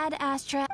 Ad Astra.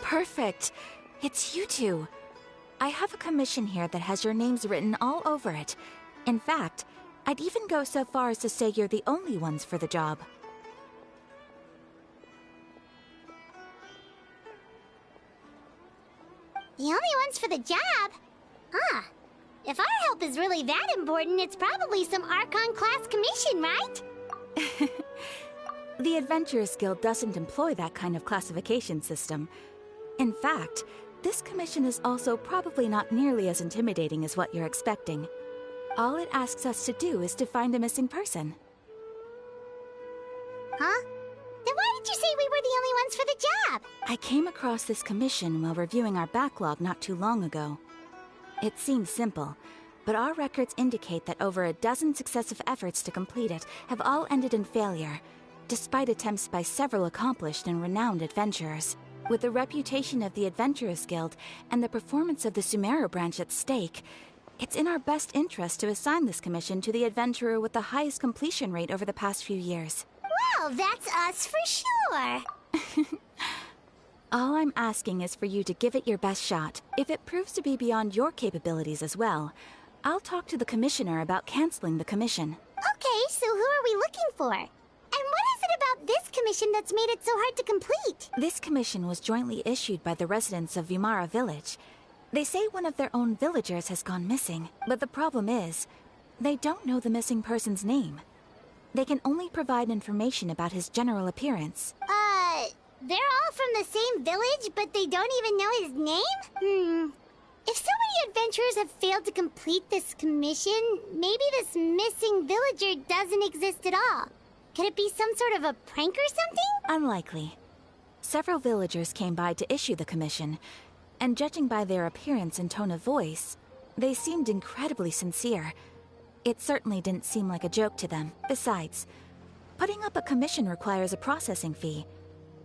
Perfect. It's you two. I have a commission here that has your names written all over it. In fact, I'd even go so far as to say you're the only ones for the job. The only ones for the job? Huh. If our help is really that important, it's probably some Archon-class commission, right? The Adventurers Guild doesn't employ that kind of classification system. In fact, this commission is also probably not nearly as intimidating as what you're expecting. All it asks us to do is to find a missing person. Huh? Then why did you say we were the only ones for the job? I came across this commission while reviewing our backlog not too long ago. It seems simple, but our records indicate that over a dozen successive efforts to complete it have all ended in failure, despite attempts by several accomplished and renowned adventurers. With the reputation of the Adventurers Guild and the performance of the Sumeru branch at stake, it's in our best interest to assign this commission to the adventurer with the highest completion rate over the past few years. Well, that's us for sure. All I'm asking is for you to give it your best shot. If it proves to be beyond your capabilities as well, I'll talk to the commissioner about canceling the commission. Okay, so who are we looking for? And what is it about this commission that's made it so hard to complete? This commission was jointly issued by the residents of Vimara Village. They say one of their own villagers has gone missing, but the problem is, they don't know the missing person's name. They can only provide information about his general appearance. They're all from the same village, but they don't even know his name? If so many adventurers have failed to complete this commission, maybe this missing villager doesn't exist at all. Could it be some sort of a prank or something? Unlikely. Several villagers came by to issue the commission, and judging by their appearance and tone of voice, they seemed incredibly sincere. It certainly didn't seem like a joke to them. Besides, putting up a commission requires a processing fee.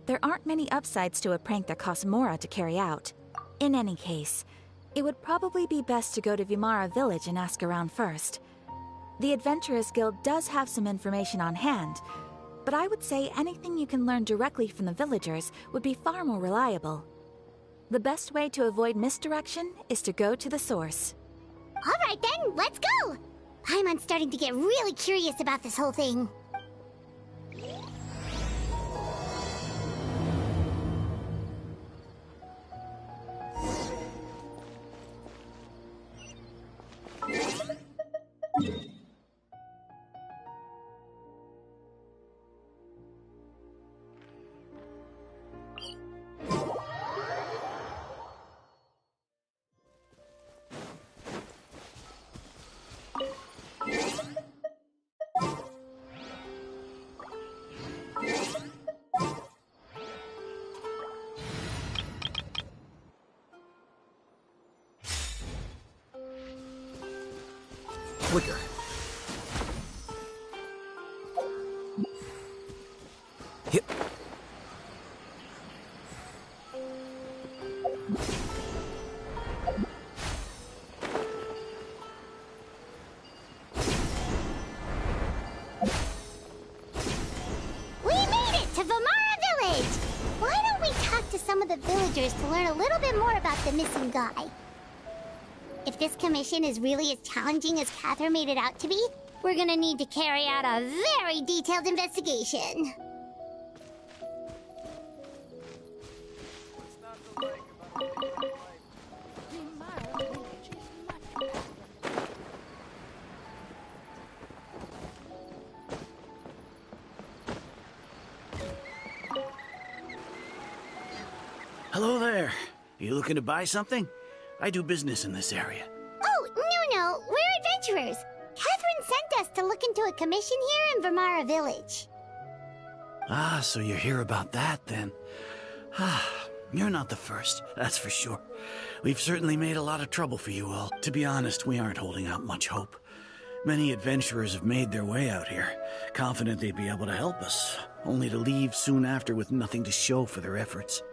There aren't many upsides to a prank that costs Mora to carry out. In any case, it would probably be best to go to Vimara Village and ask around first. The Adventurers Guild does have some information on hand, but I would say anything you can learn directly from the villagers would be far more reliable. The best way to avoid misdirection is to go to the source. All right then, let's go! I'm starting to get really curious about this whole thing. Quicker. Hit. We made it to Vimara Village! Why don't we talk to some of the villagers to learn a little bit more about the missing guy? If this commission is really as challenging as Catherine made it out to be, we're gonna need to carry out a very detailed investigation. Hello there. You looking to buy something? I do business in this area. Oh, no, we're adventurers. Catherine sent us to look into a commission here in Vermara Village. Ah, so you hear about that then? Ah, you're not the first, that's for sure. We've certainly made a lot of trouble for you all. To be honest, we aren't holding out much hope. Many adventurers have made their way out here, confident they'd be able to help us, only to leave soon after with nothing to show for their efforts.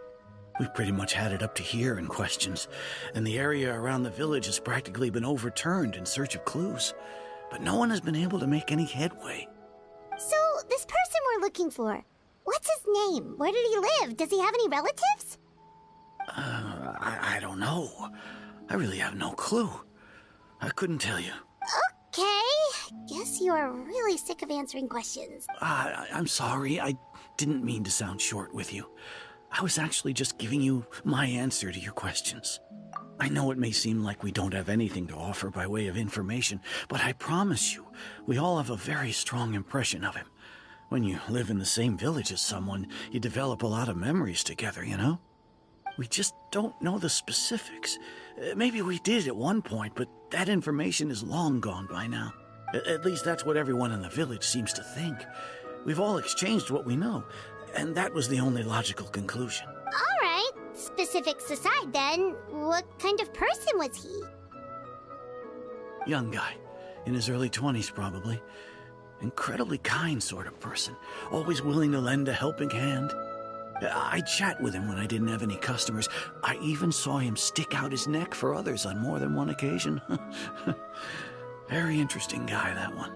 We've pretty much had it up to here in questions, and the area around the village has practically been overturned in search of clues. But no one has been able to make any headway. So, this person we're looking for, what's his name? Where did he live? Does he have any relatives? I don't know. I really have no clue. I couldn't tell you. Okay, guess you are really sick of answering questions. I'm sorry, I didn't mean to sound short with you. I was actually just giving you my answer to your questions. I know it may seem like we don't have anything to offer by way of information, but I promise you, we all have a very strong impression of him. When you live in the same village as someone, you develop a lot of memories together, you know? We just don't know the specifics. Maybe we did at one point, but that information is long gone by now. At least that's what everyone in the village seems to think. We've all exchanged what we know, and that was the only logical conclusion. All right, specifics aside then, what kind of person was he? Young guy, in his early 20s probably. Incredibly kind sort of person, always willing to lend a helping hand. I'd chat with him when I didn't have any customers. I even saw him stick out his neck for others on more than one occasion. Very interesting guy, that one.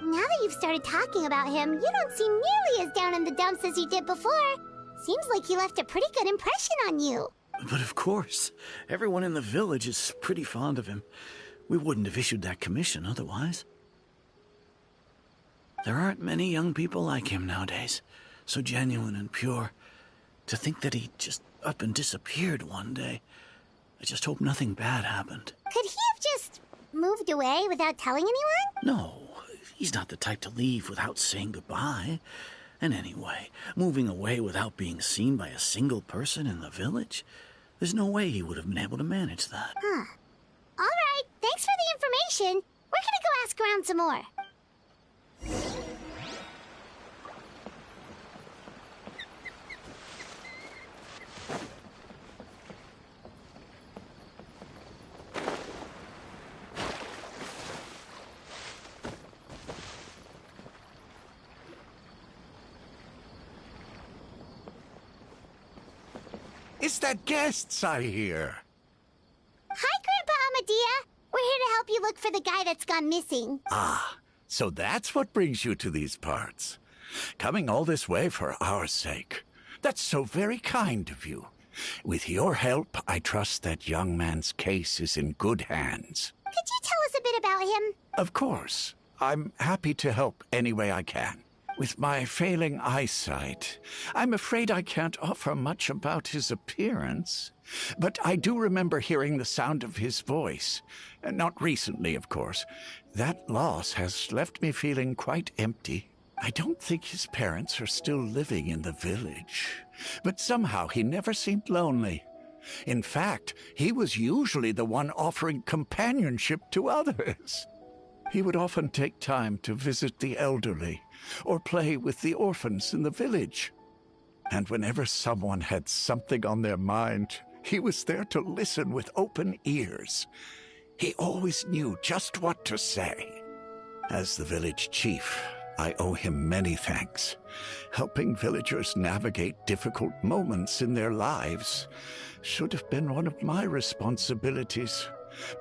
Now that you've started talking about him, you don't seem nearly as down in the dumps as you did before. Seems like he left a pretty good impression on you. But of course, everyone in the village is pretty fond of him. We wouldn't have issued that commission otherwise. There aren't many young people like him nowadays, so genuine and pure. To think that he just up and disappeared one day. I just hope nothing bad happened. Could he have just moved away without telling anyone? No, he's not the type to leave without saying goodbye. And anyway, moving away without being seen by a single person in the village? There's no way he would have been able to manage that. Huh. All right, thanks for the information. We're gonna go ask around some more. It's that guests I hear. Hi, Grandpa Amadea. We're here to help you look for the guy that's gone missing. Ah, so that's what brings you to these parts. Coming all this way for our sake. That's so very kind of you. With your help, I trust that young man's case is in good hands. Could you tell us a bit about him? Of course. I'm happy to help any way I can. With my failing eyesight, I'm afraid I can't offer much about his appearance. But I do remember hearing the sound of his voice. Not recently, of course. That loss has left me feeling quite empty. I don't think his parents are still living in the village. But somehow he never seemed lonely. In fact, he was usually the one offering companionship to others. He would often take time to visit the elderly or play with the orphans in the village. And whenever someone had something on their mind, he was there to listen with open ears. He always knew just what to say. As the village chief, I owe him many thanks. Helping villagers navigate difficult moments in their lives should have been one of my responsibilities.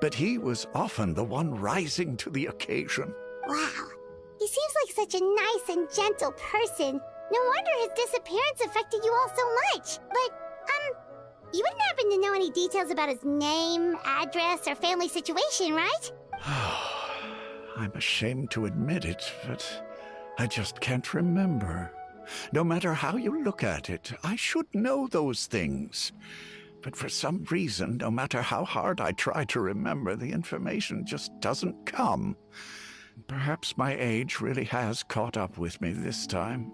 But he was often the one rising to the occasion. Wow. He seems like such a nice and gentle person. No wonder his disappearance affected you all so much. But, you wouldn't happen to know any details about his name, address, or family situation, right? I'm ashamed to admit it, but I just can't remember. No matter how you look at it, I should know those things. But for some reason, no matter how hard I try to remember, the information just doesn't come. Perhaps my age really has caught up with me this time.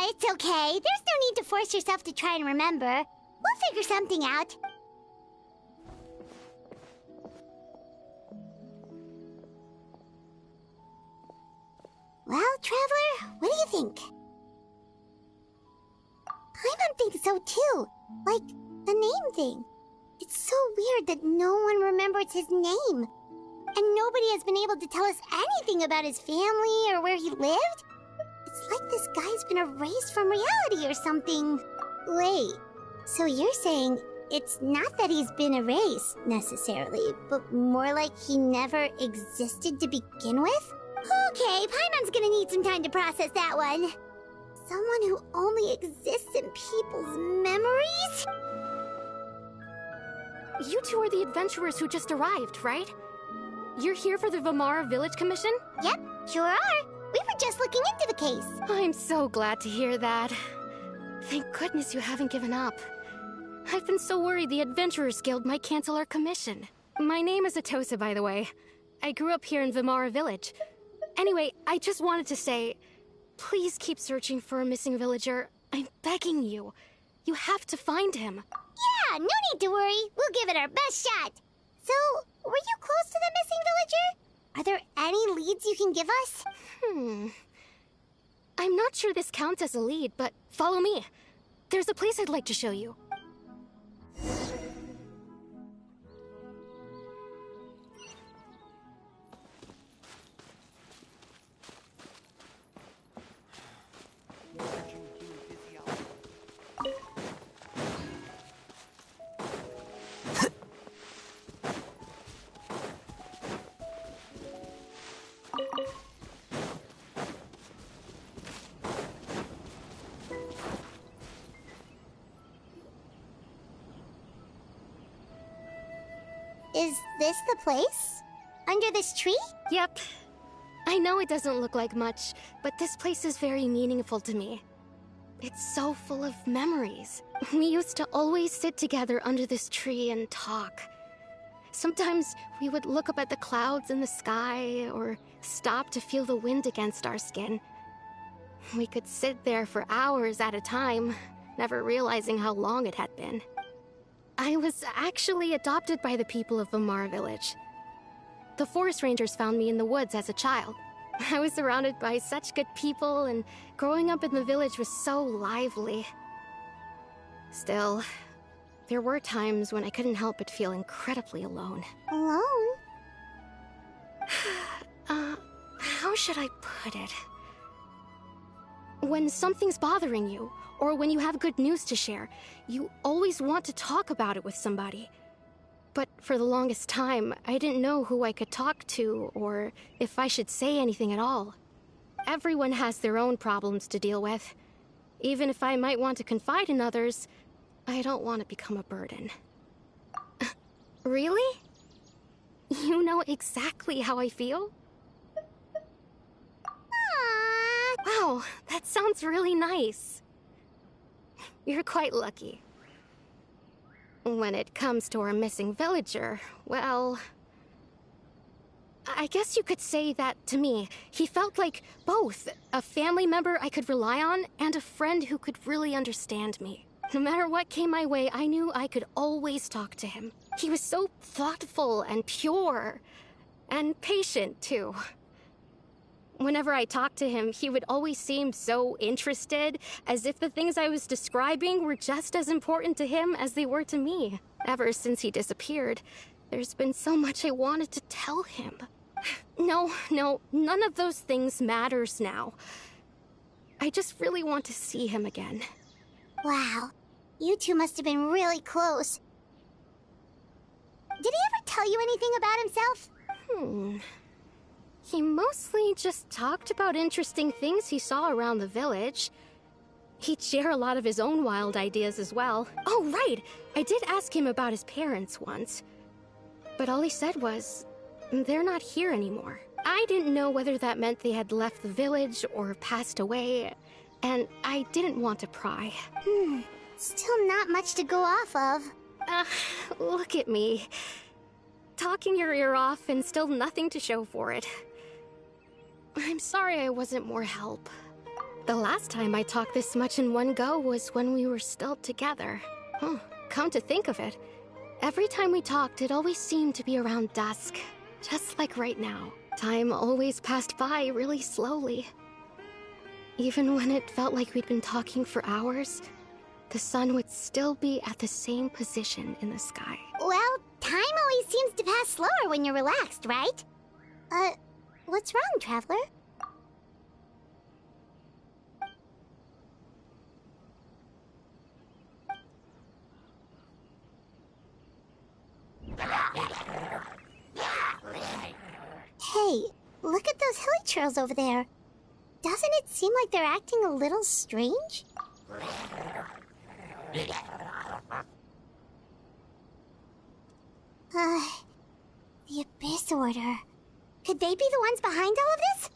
It's okay. There's no need to force yourself to try and remember. We'll figure something out. Well, Traveler, what do you think? Paimon thinks so too. Like, the name thing. It's so weird that no one remembers his name. And nobody has been able to tell us anything about his family or where he lived. It's like this guy's been erased from reality or something. Wait, so you're saying it's not that he's been erased, necessarily, but more like he never existed to begin with? Okay, Paimon's gonna need some time to process that one. Someone who only exists in people's memories? You two are the adventurers who just arrived, right? You're here for the Vamara Village Commission? Yep, sure are. We were just looking into the case. I'm so glad to hear that. Thank goodness you haven't given up. I've been so worried the Adventurers Guild might cancel our commission. My name is Atosa, by the way. I grew up here in Vamara Village. Anyway, I just wanted to say, please keep searching for a missing villager. I'm begging you. You have to find him. Yeah, no need to worry. We'll give it our best shot. So, were you close to the missing villager? Are there any leads you can give us? I'm not sure this counts as a lead, but follow me. There's a place I'd like to show you. Is this the place? Under this tree? Yep. I know it doesn't look like much, but this place is very meaningful to me. It's so full of memories. We used to always sit together under this tree and talk. Sometimes we would look up at the clouds in the sky, or stop to feel the wind against our skin. We could sit there for hours at a time, never realizing how long it had been. I was actually adopted by the people of Vamara Village. The forest rangers found me in the woods as a child. I was surrounded by such good people, and growing up in the village was so lively. Still, there were times when I couldn't help but feel incredibly alone. Alone? How should I put it? When something's bothering you, or when you have good news to share, you always want to talk about it with somebody. But for the longest time, I didn't know who I could talk to, or if I should say anything at all. Everyone has their own problems to deal with. Even if I might want to confide in others, I don't want to become a burden. Really? You know exactly how I feel? Wow, that sounds really nice. You're quite lucky. When it comes to our missing villager, well, I guess you could say that to me. He felt like both a family member I could rely on and a friend who could really understand me. No matter what came my way, I knew I could always talk to him. He was so thoughtful and pure, and patient too. Whenever I talked to him, he would always seem so interested, as if the things I was describing were just as important to him as they were to me. Ever since he disappeared, there's been so much I wanted to tell him. No, none of those things matters now. I just really want to see him again. Wow, you two must have been really close. Did he ever tell you anything about himself? He mostly just talked about interesting things he saw around the village. He'd share a lot of his own wild ideas as well. Oh, right! I did ask him about his parents once. But all he said was, they're not here anymore. I didn't know whether that meant they had left the village or passed away, and I didn't want to pry. Still not much to go off of. Look at me. Talking your ear off and still nothing to show for it. I'm sorry I wasn't more help. The last time I talked this much in one go was when we were still together. Come to think of it, every time we talked, it always seemed to be around dusk. Just like right now. Time always passed by really slowly. Even when it felt like we'd been talking for hours, the sun would still be at the same position in the sky. Well, time always seems to pass slower when you're relaxed, right? What's wrong, Traveler? Hey, look at those hilichurls over there. Doesn't it seem like they're acting a little strange? The Abyss Order. Could they be the ones behind all of this?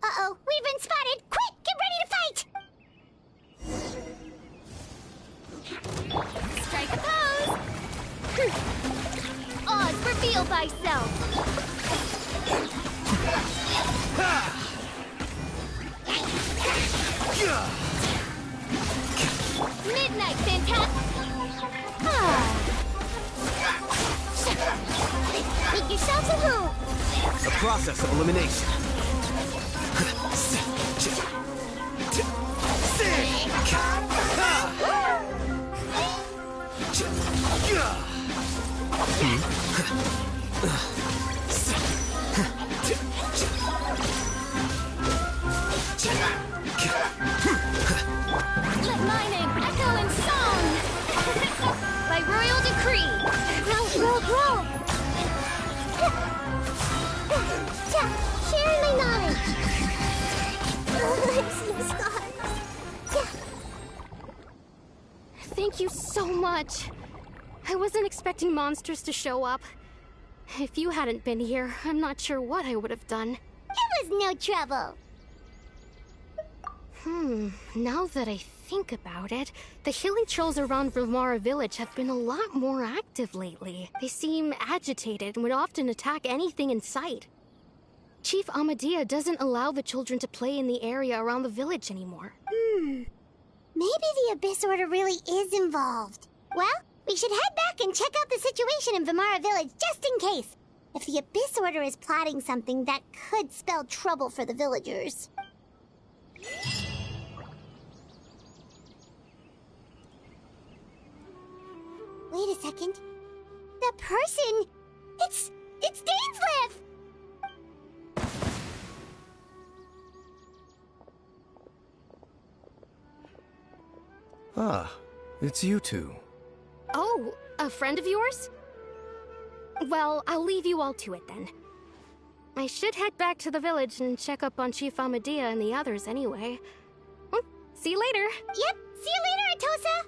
Uh-oh, we've been spotted! Quick, get ready to fight! Strike a pose! Oz, reveal thyself! Midnight, fantastic! Make yourselves at home! A process of elimination. Let my name echo in song! By royal decree! Roll! Sharing my knowledge! I've seen scars. Thank you so much. I wasn't expecting monsters to show up. If you hadn't been here, I'm not sure what I would have done. It was no trouble. Now that I think about it, the hilichurls around Vimara village have been a lot more active lately. They seem agitated and would often attack anything in sight. Chief Amadea doesn't allow the children to play in the area around the village anymore. Maybe the Abyss Order really is involved. Well, we should head back and check out the situation in Vimara village just in case. If the Abyss Order is plotting something that could spell trouble for the villagers. Wait a second. That person! It's Dainsleif! Ah, it's you two. Oh, a friend of yours? Well, I'll leave you all to it then. I should head back to the village and check up on Chief Amadea and the others anyway. Well, see you later. Yep, see you later, Atosa!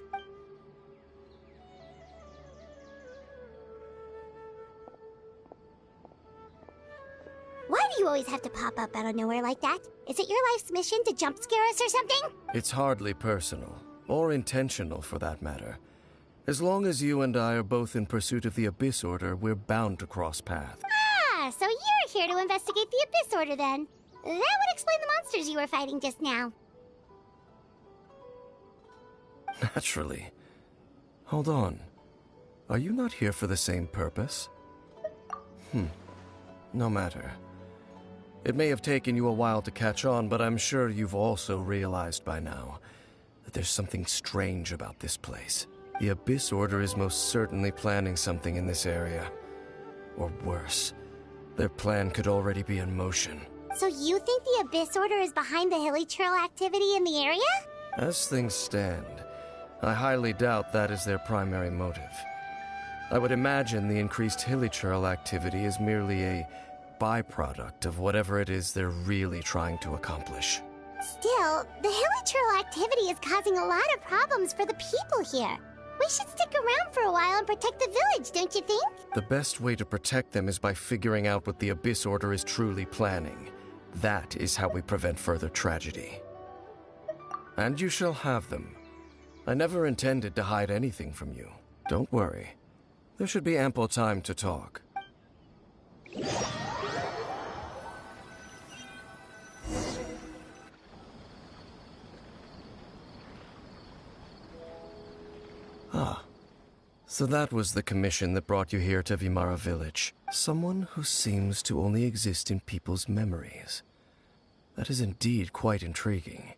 Why do you always have to pop up out of nowhere like that? Is it your life's mission to jump scare us or something? It's hardly personal, or intentional for that matter. As long as you and I are both in pursuit of the Abyss Order, we're bound to cross paths. Ah, so you're here to investigate the Abyss Order then. That would explain the monsters you were fighting just now. Naturally. Hold on. Are you not here for the same purpose? No matter. It may have taken you a while to catch on, but I'm sure you've also realized by now that there's something strange about this place. The Abyss Order is most certainly planning something in this area. Or worse, their plan could already be in motion. So you think the Abyss Order is behind the hilichurl activity in the area? As things stand, I highly doubt that is their primary motive. I would imagine the increased hilichurl activity is merely a byproduct of whatever it is they're really trying to accomplish. Still, the hilichurl activity is causing a lot of problems for the people here. We should stick around for a while and protect the village, don't you think? The best way to protect them is by figuring out what the Abyss Order is truly planning. That is how we prevent further tragedy. And you shall have them. I never intended to hide anything from you. Don't worry. There should be ample time to talk. So that was the commission that brought you here to Vimara Village. Someone who seems to only exist in people's memories. That is indeed quite intriguing.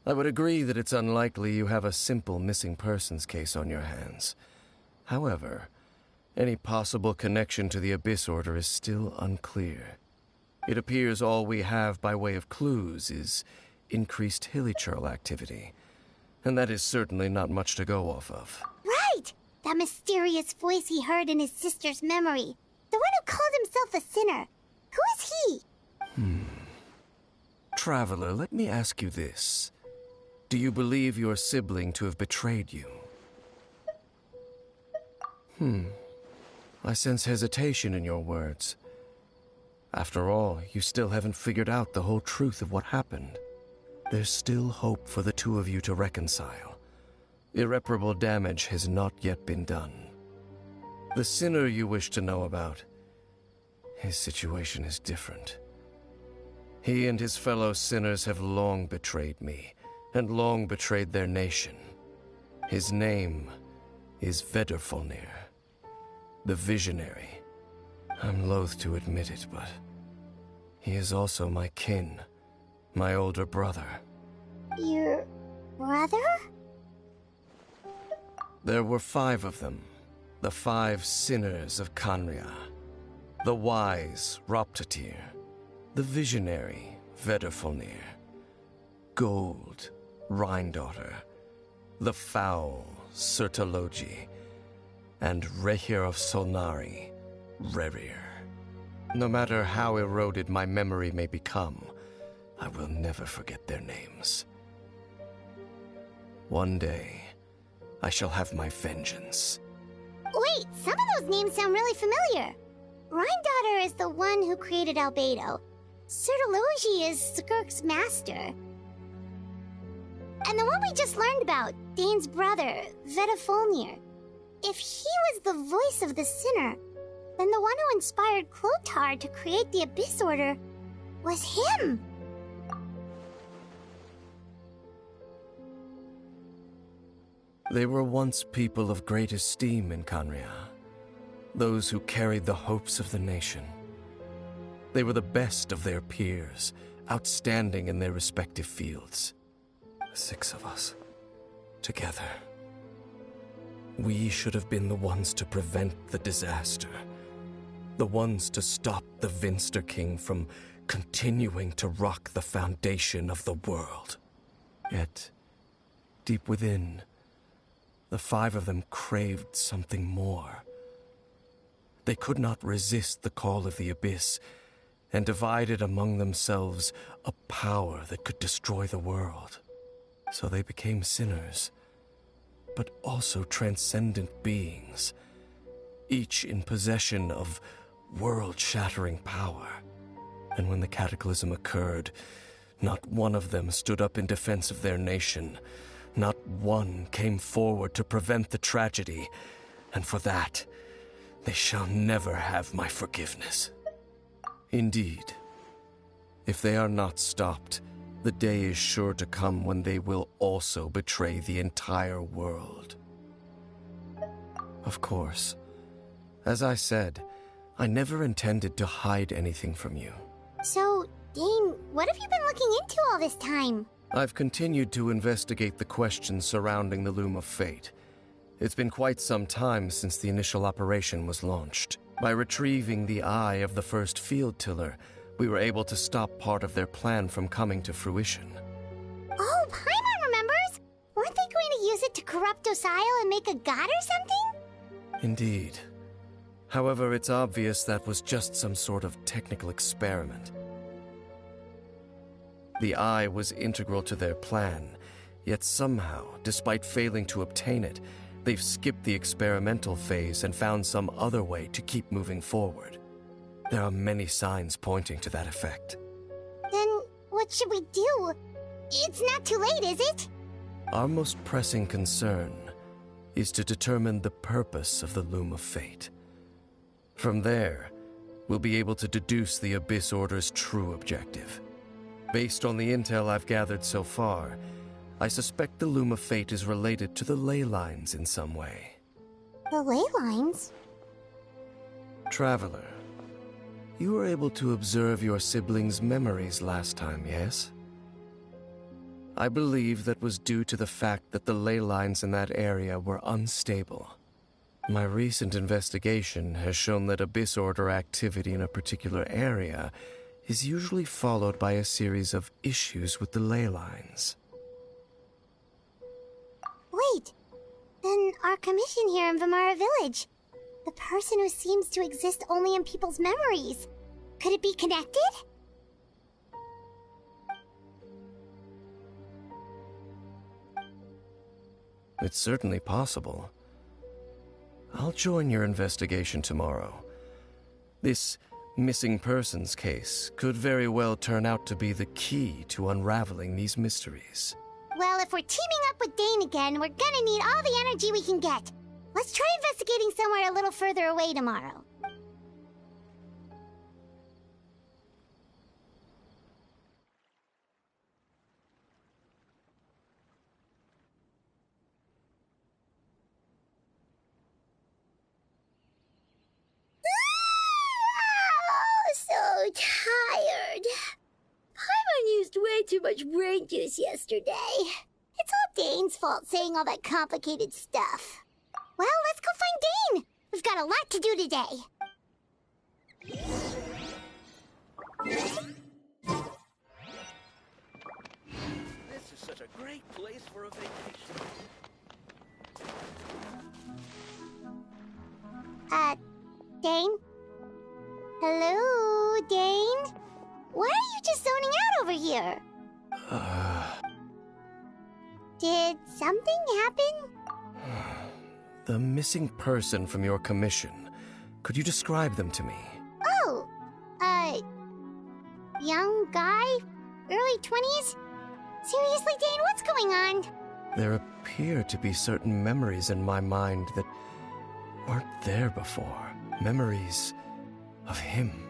I would agree that it's unlikely you have a simple missing persons case on your hands. However, any possible connection to the Abyss Order is still unclear. It appears all we have by way of clues is increased hilichurl activity, and that is certainly not much to go off of. Right! That mysterious voice he heard in his sister's memory. The one who called himself a sinner. Who is he? Traveler, let me ask you this. Do you believe your sibling to have betrayed you? I sense hesitation in your words. After all, you still haven't figured out the whole truth of what happened. There's still hope for the two of you to reconcile. Irreparable damage has not yet been done. The sinner you wish to know about, his situation is different. He and his fellow sinners have long betrayed me, and long betrayed their nation. His name is Vedrfolnir, the Visionary. I'm loath to admit it, but he is also my kin, my older brother. Your brother? There were 5 of them, the 5 sinners of Khaenri'ah. The wise, Roptatyr. The visionary, Vedrfolnir. Gold, Rhine-daughter. The foul, Sertologi. And Rehir of Solnari, Rerir. No matter how eroded my memory may become, I will never forget their names. One day, I shall have my vengeance. Wait, some of those names sound really familiar. Rhine-daughter is the one who created Albedo. Sertologi is Skirk's master. And the one we just learned about, Dane's brother, Vedrfolnir. If he was the voice of the sinner, then the one who inspired Clothar to create the Abyss Order was him! They were once people of great esteem in Khaenri'ah. Those who carried the hopes of the nation. They were the best of their peers, outstanding in their respective fields. 6 of us, together. We should have been the ones to prevent the disaster. The ones to stop the Vinster King from continuing to rock the foundation of the world. Yet, deep within, the 5 of them craved something more. They could not resist the call of the Abyss, and divided among themselves a power that could destroy the world. So they became sinners, but also transcendent beings, each in possession of world-shattering power. And when the cataclysm occurred, not one of them stood up in defense of their nation. Not one came forward to prevent the tragedy, and for that, they shall never have my forgiveness. Indeed, if they are not stopped, the day is sure to come when they will also betray the entire world. Of course, as I said, I never intended to hide anything from you. So, Dane, what have you been looking into all this time? I've continued to investigate the questions surrounding the Loom of Fate. It's been quite some time since the initial operation was launched. By retrieving the eye of the first field tiller, we were able to stop part of their plan from coming to fruition. Oh, Paimon remembers! Weren't they going to use it to corrupt Osial and make a god or something? Indeed. However, it's obvious that was just some sort of technical experiment. The eye was integral to their plan, yet somehow, despite failing to obtain it, they've skipped the experimental phase and found some other way to keep moving forward. There are many signs pointing to that effect. Then, what should we do? It's not too late, is it? Our most pressing concern is to determine the purpose of the Loom of Fate. From there, we'll be able to deduce the Abyss Order's true objective. Based on the intel I've gathered so far, I suspect the Loom of Fate is related to the ley lines in some way. The ley lines? Traveler, you were able to observe your siblings' memories last time, yes? I believe that was due to the fact that the ley lines in that area were unstable. My recent investigation has shown that Abyss Order activity in a particular area is usually followed by a series of issues with the ley lines. Wait, then our commission here in Vimara Village, the person who seems to exist only in people's memories, could it be connected? It's certainly possible. I'll join your investigation tomorrow. This missing persons case could very well turn out to be the key to unraveling these mysteries. Well, if we're teaming up with Dane again, we're gonna need all the energy we can get. Let's try investigating somewhere a little further away tomorrow. So tired. Paimon used way too much brain juice yesterday. It's all Dane's fault saying all that complicated stuff. Well, let's go find Dane. We've got a lot to do today. This is such a great place for a vacation. Dane? Hello, Dane? Why are you just zoning out over here? Did something happen? The missing person from your commission. Could you describe them to me? Oh, young guy? Early 20s? Seriously, Dane, what's going on? There appear to be certain memories in my mind that weren't there before. Memories of him.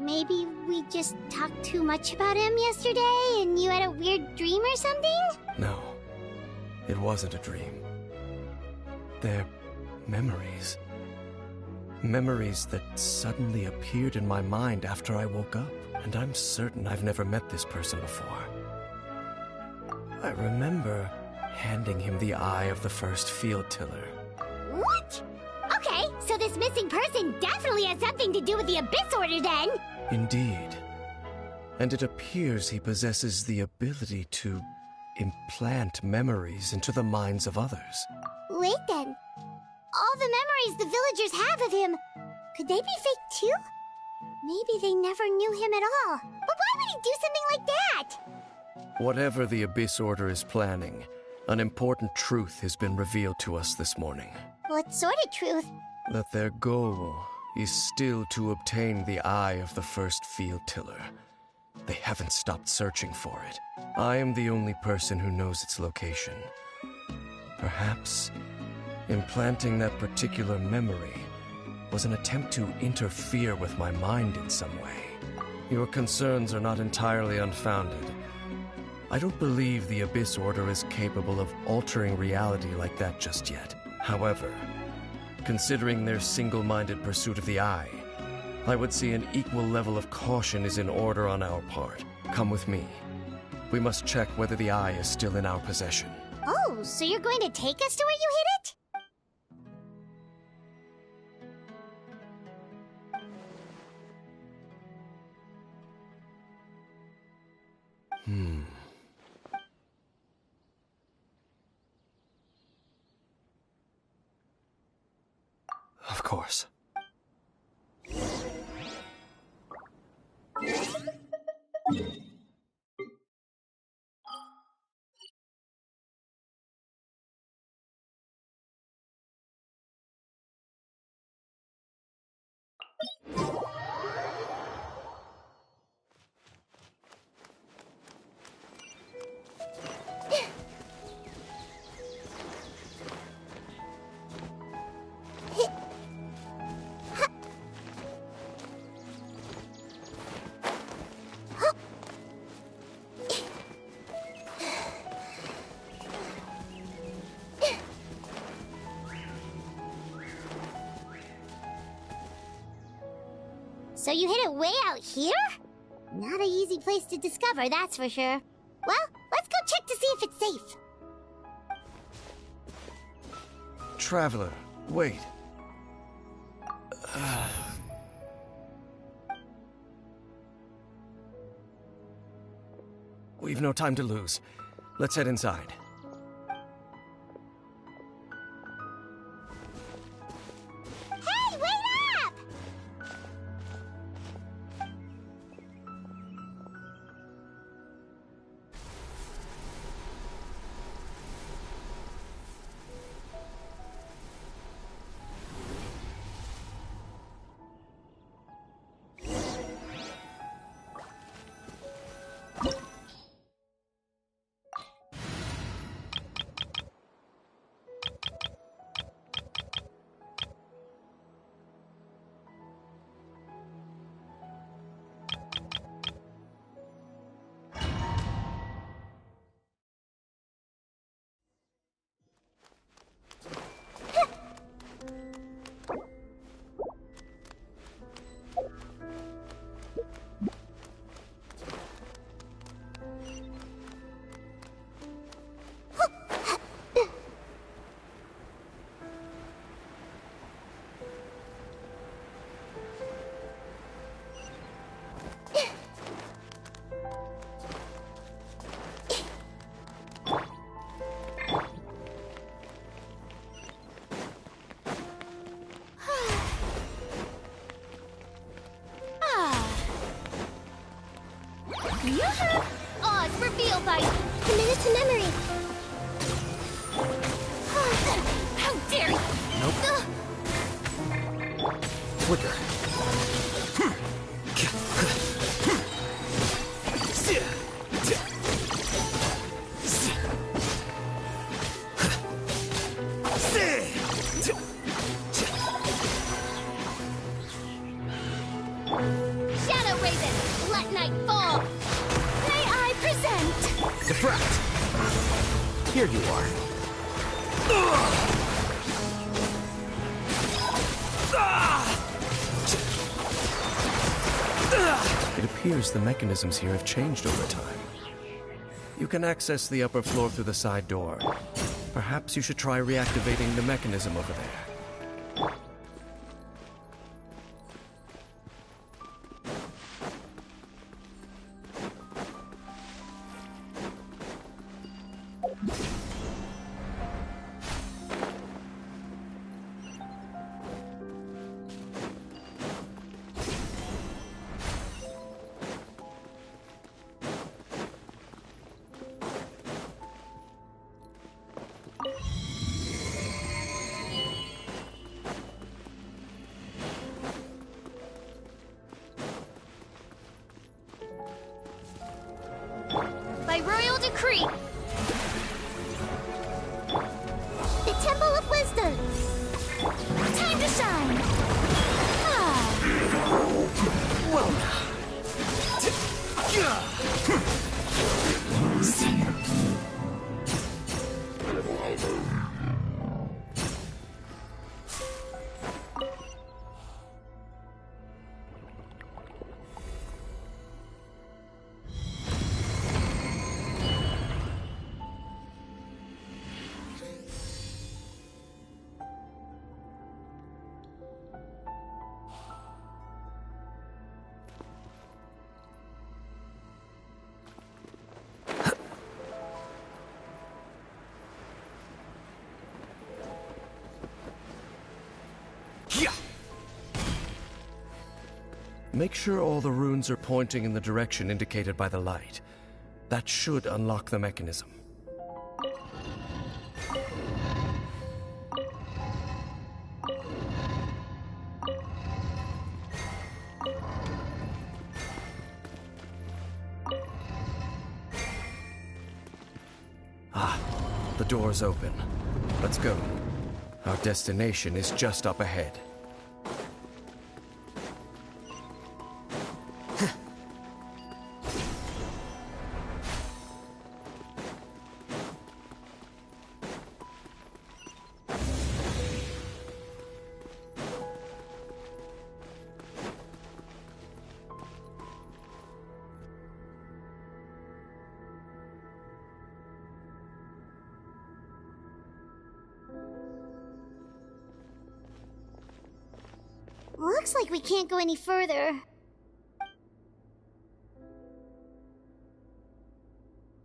Maybe we just talked too much about him yesterday and you had a weird dream or something? No, it wasn't a dream. They're memories. Memories that suddenly appeared in my mind after I woke up. And I'm certain I've never met this person before. I remember handing him the eye of the first field tiller. What? Okay, so this missing person definitely has something to do with the Abyss Order then! Indeed. And it appears he possesses the ability to implant memories into the minds of others. Wait then. All the memories the villagers have of him, could they be fake too? Maybe they never knew him at all. But why would he do something like that? Whatever the Abyss Order is planning, an important truth has been revealed to us this morning. What sort of truth? That their goal is still to obtain the eye of the first field tiller. They haven't stopped searching for it. I am the only person who knows its location. Perhaps implanting that particular memory was an attempt to interfere with my mind in some way. Your concerns are not entirely unfounded. I don't believe the Abyss Order is capable of altering reality like that just yet. However, considering their single-minded pursuit of the eye, I would say an equal level of caution is in order on our part. Come with me. We must check whether the eye is still in our possession. Oh, so you're going to take us to where you hid it? Of course. So you hid it way out here? Not an easy place to discover, that's for sure. Well, let's go check to see if it's safe. Traveler, wait. We've no time to lose. Let's head inside. Hey, wait up! Oz, reveal by committed to memory. How dare you! Nope. Flicker. Shadow Raven, let night fall. May I present? Defract! Here you are. It appears the mechanisms here have changed over time. You can access the upper floor through the side door. Perhaps you should try reactivating the mechanism over there. By royal decree. The Temple of Wisdom! Time to shine. Well Make sure all the runes are pointing in the direction indicated by the light. That should unlock the mechanism. Ah, the door's open. Let's go. Our destination is just up ahead. Looks like we can't go any further.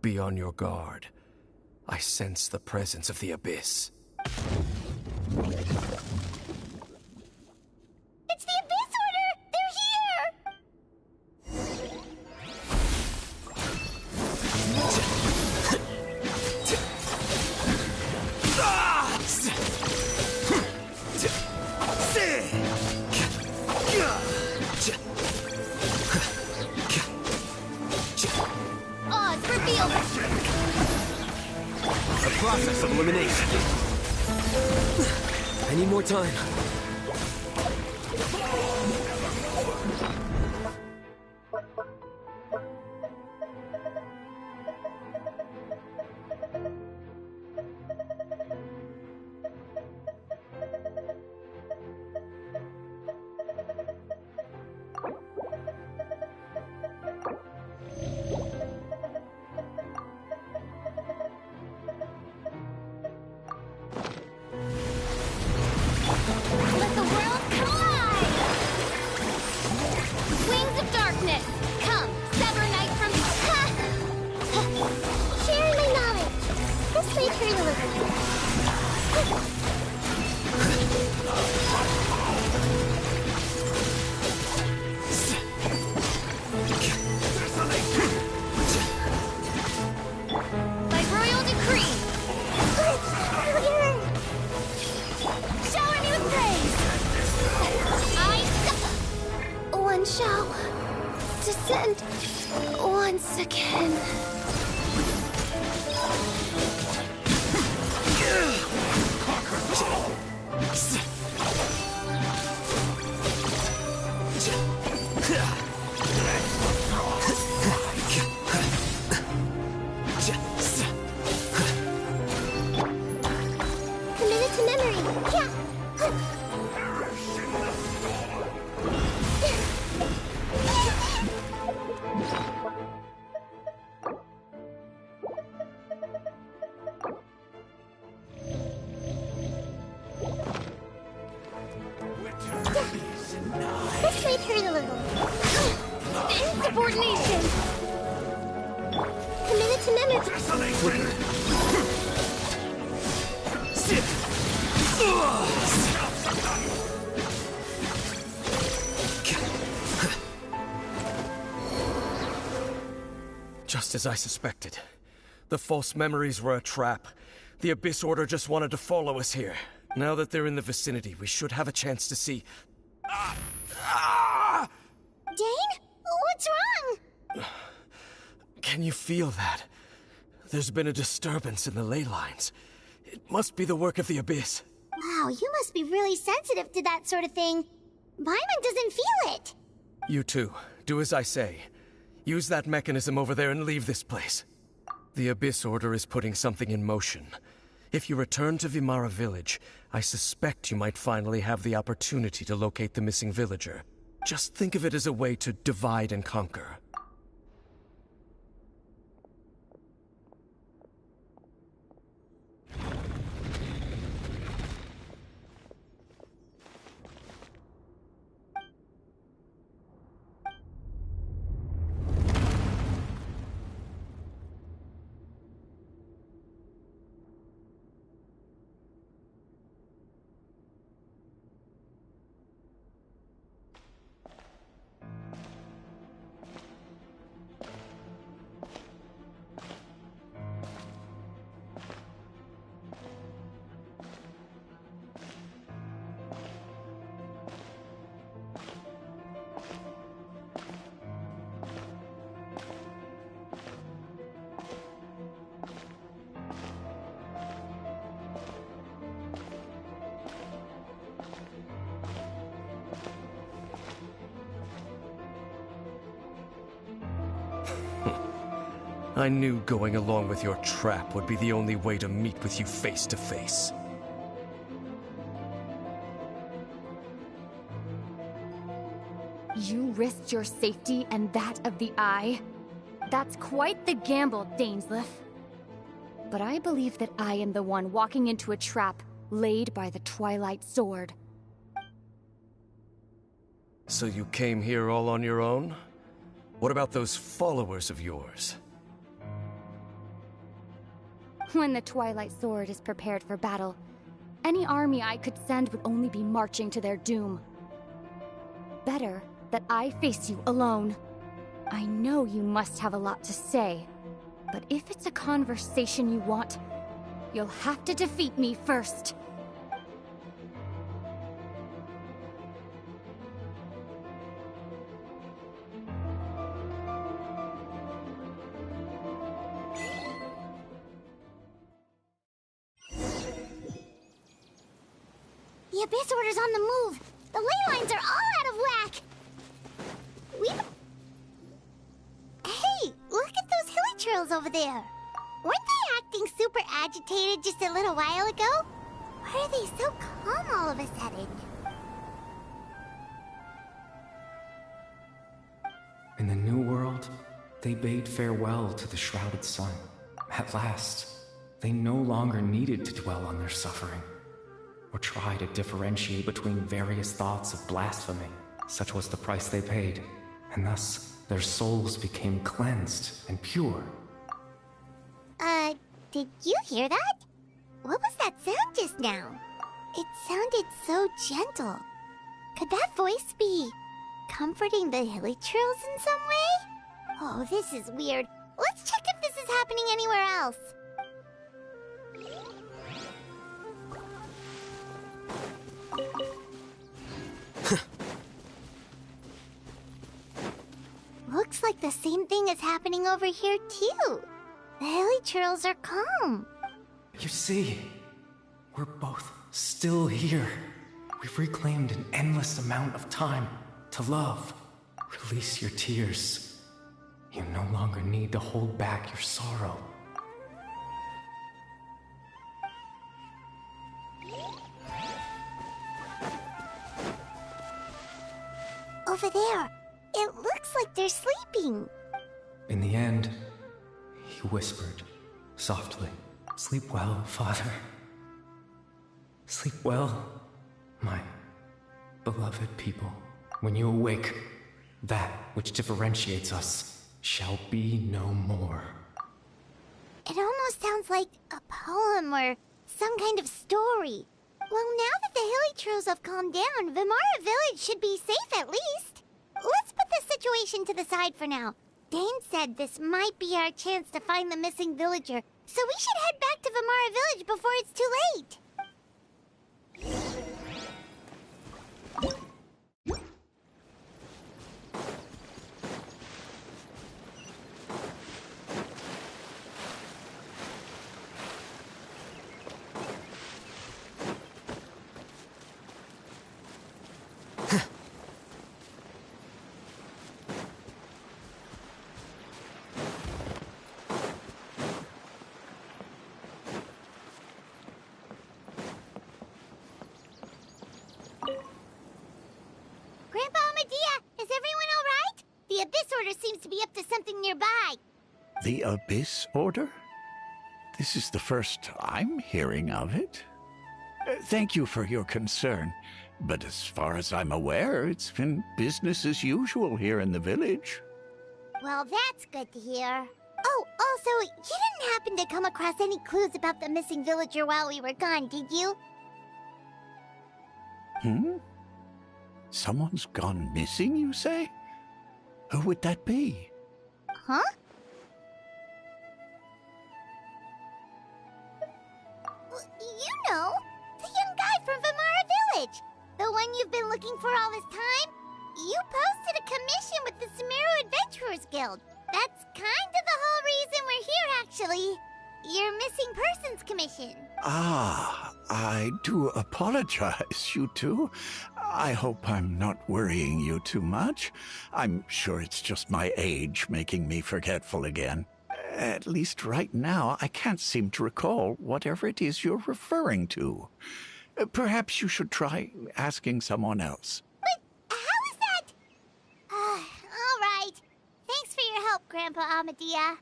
Be on your guard. I sense the presence of the Abyss. It's the Abyss Order! They're here! Oz, reveal! A process of elimination. I need more time. Let the world collide! Wings of darkness! Come, sever night from... Sharing my knowledge. This way turn a little. By royal decree! Shower me with praise! One shall descend once again. Committed to memory. Yeah. This way turn a little. Insubordination! Committed to memory. Just as I suspected. The false memories were a trap. The Abyss Order just wanted to follow us here. Now that they're in the vicinity, we should have a chance to see... Dane? What's wrong? Can you feel that? There's been a disturbance in the ley lines. It must be the work of the Abyss. Wow, you must be really sensitive to that sort of thing. Paimon doesn't feel it. You too. Do as I say. Use that mechanism over there and leave this place. The Abyss Order is putting something in motion. If you return to Vimara Village, I suspect you might finally have the opportunity to locate the missing villager. Just think of it as a way to divide and conquer. I knew going along with your trap would be the only way to meet with you face to face. You risked your safety and that of the Eye? That's quite the gamble, Dainsleif. But I believe that I am the one walking into a trap laid by the Twilight Sword. So you came here all on your own? What about those followers of yours? When the Twilight Sword is prepared for battle, any army I could send would only be marching to their doom. Better that I face you alone. I know you must have a lot to say, but if it's a conversation you want, you'll have to defeat me first. The Abyss Order's on the move. The ley lines are all out of whack. Hey, look at those hilly churls over there. Weren't they acting super agitated just a little while ago? Why are they so calm all of a sudden? In the New World, they bade farewell to the shrouded sun. At last, they no longer needed to dwell on their suffering, or try to differentiate between various thoughts of blasphemy. Such was the price they paid, and thus their souls became cleansed and pure. Did you hear that? What was that sound just now? It sounded so gentle. Could that voice be comforting the hilly churls in some way? Oh, this is weird. Let's check if this is happening anywhere else. Looks like the same thing is happening over here, too. The hilly churls are calm. You see, we're both still here. We've reclaimed an endless amount of time to love. Release your tears. You no longer need to hold back your sorrow. Over there. It looks like they're sleeping. In the end, he whispered, softly, "Sleep well, Father. Sleep well, my beloved people. When you awake, that which differentiates us shall be no more." It almost sounds like a poem or some kind of story. Well, now that the hilly churls have calmed down, Vimara Village should be safe at least. Let's put this situation to the side for now. Dane said this might be our chance to find the missing villager, so we should head back to Vimara Village before it's too late. Grandpa Medea, is everyone all right? The Abyss Order seems to be up to something nearby. The Abyss Order? This is the first I'm hearing of it. Thank you for your concern, but as far as I'm aware, it's been business as usual here in the village. Well, that's good to hear. Oh, also, you didn't happen to come across any clues about the missing villager while we were gone, did you? Someone's gone missing, you say? Who would that be? Huh? You know, the young guy from Vimara Village. The one you've been looking for all this time. You posted a commission with the Sumeru Adventurers Guild. That's kind of the whole reason we're here, actually. Your missing persons commission. Ah, I do apologize, you two. I hope I'm not worrying you too much. I'm sure it's just my age making me forgetful again. At least right now, I can't seem to recall whatever it is you're referring to. Perhaps you should try asking someone else. But how is that? All right. Thanks for your help, Grandpa Amadea.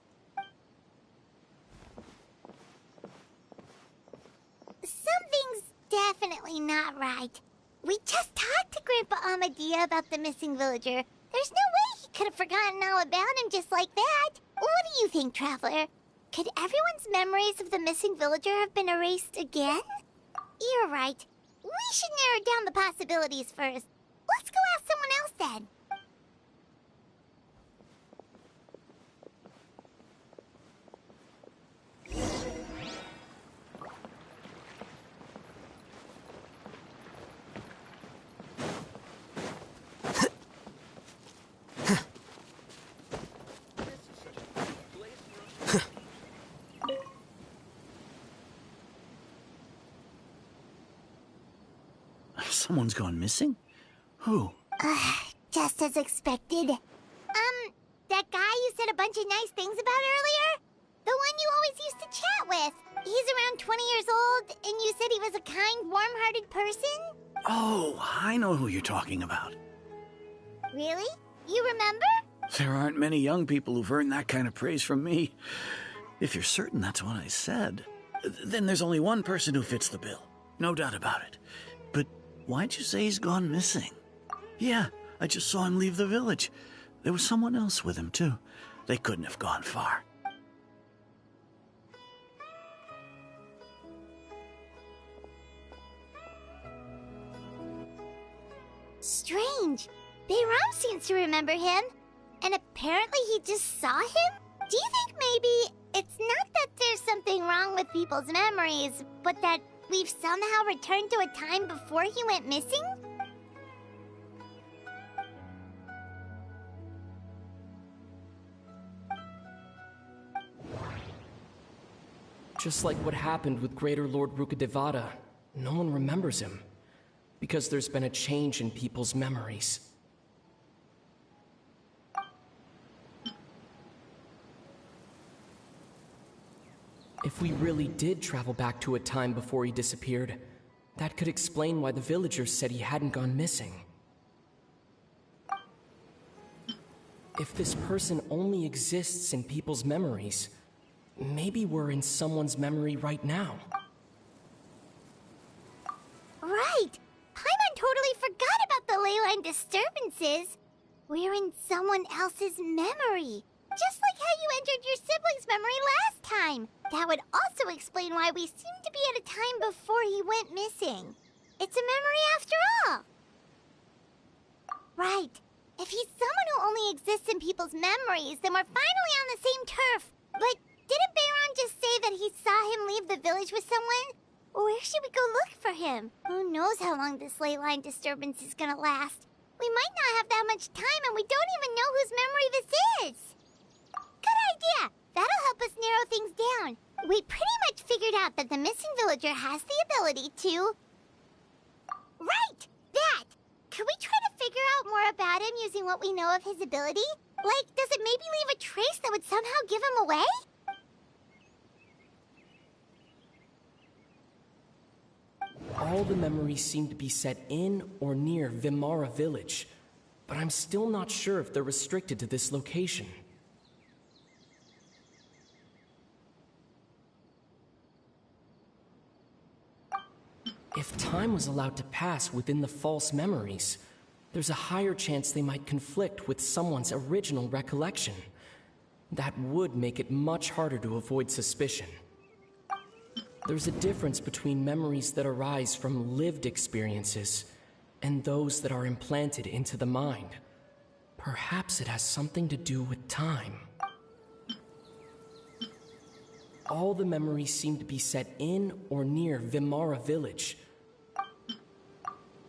Something's definitely not right. We just talked to Grandpa Amadia about the missing villager. There's no way he could have forgotten all about him just like that. What do you think, Traveler? Could everyone's memories of the missing villager have been erased again? You're right. We should narrow down the possibilities first. Let's go ask someone else then. Someone's gone missing? Who? Just as expected. That guy you said a bunch of nice things about earlier? The one you always used to chat with. He's around 20 years old, and you said he was a kind, warm-hearted person? Oh, I know who you're talking about. Really? You remember? There aren't many young people who've earned that kind of praise from me. If you're certain that's what I said, then there's only one person who fits the bill. No doubt about it. But why'd you say he's gone missing? Yeah, I just saw him leave the village. There was someone else with him, too. They couldn't have gone far. Strange. Bayram seems to remember him. And apparently he just saw him? Do you think maybe it's not that there's something wrong with people's memories, but that we've somehow returned to a time before he went missing? Just like what happened with Greater Lord Rukadevada, no one remembers him. Because there's been a change in people's memories. If we really did travel back to a time before he disappeared, that could explain why the villagers said he hadn't gone missing. If this person only exists in people's memories, maybe we're in someone's memory right now. Right! Paimon totally forgot about the ley line disturbances. We're in someone else's memory. Just like how you entered your sibling's memory last time. That would also explain why we seem to be at a time before he went missing. It's a memory after all. Right. If he's someone who only exists in people's memories, then we're finally on the same turf. But didn't Bayron just say that he saw him leave the village with someone? Where should we go look for him? Who knows how long this ley line disturbance is gonna last? We might not have that much time, and we don't even know whose memory this is. Good idea! That'll help us narrow things down. We pretty much figured out that the missing villager has the ability to... Right! That! Could we try to figure out more about him using what we know of his ability? Like, does it maybe leave a trace that would somehow give him away? All the memories seem to be set in or near Vimara village, but I'm still not sure if they're restricted to this location. If time was allowed to pass within the false memories, there's a higher chance they might conflict with someone's original recollection. That would make it much harder to avoid suspicion. There's a difference between memories that arise from lived experiences and those that are implanted into the mind. Perhaps it has something to do with time. All the memories seem to be set in or near Vimara village.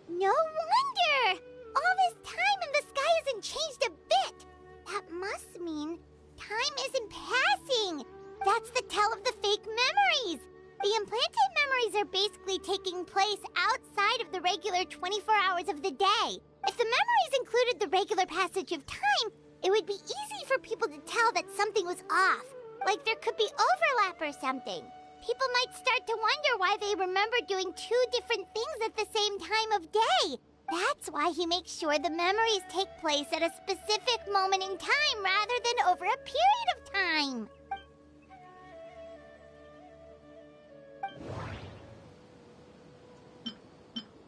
No wonder! All this time and the sky hasn't changed a bit! That must mean time isn't passing! That's the tell of the fake memories! The implanted memories are basically taking place outside of the regular 24 hours of the day. If the memories included the regular passage of time, it would be easy for people to tell that something was off. Like there could be overlap or something. People might start to wonder why they remember doing two different things at the same time of day. That's why he makes sure the memories take place at a specific moment in time rather than over a period of time.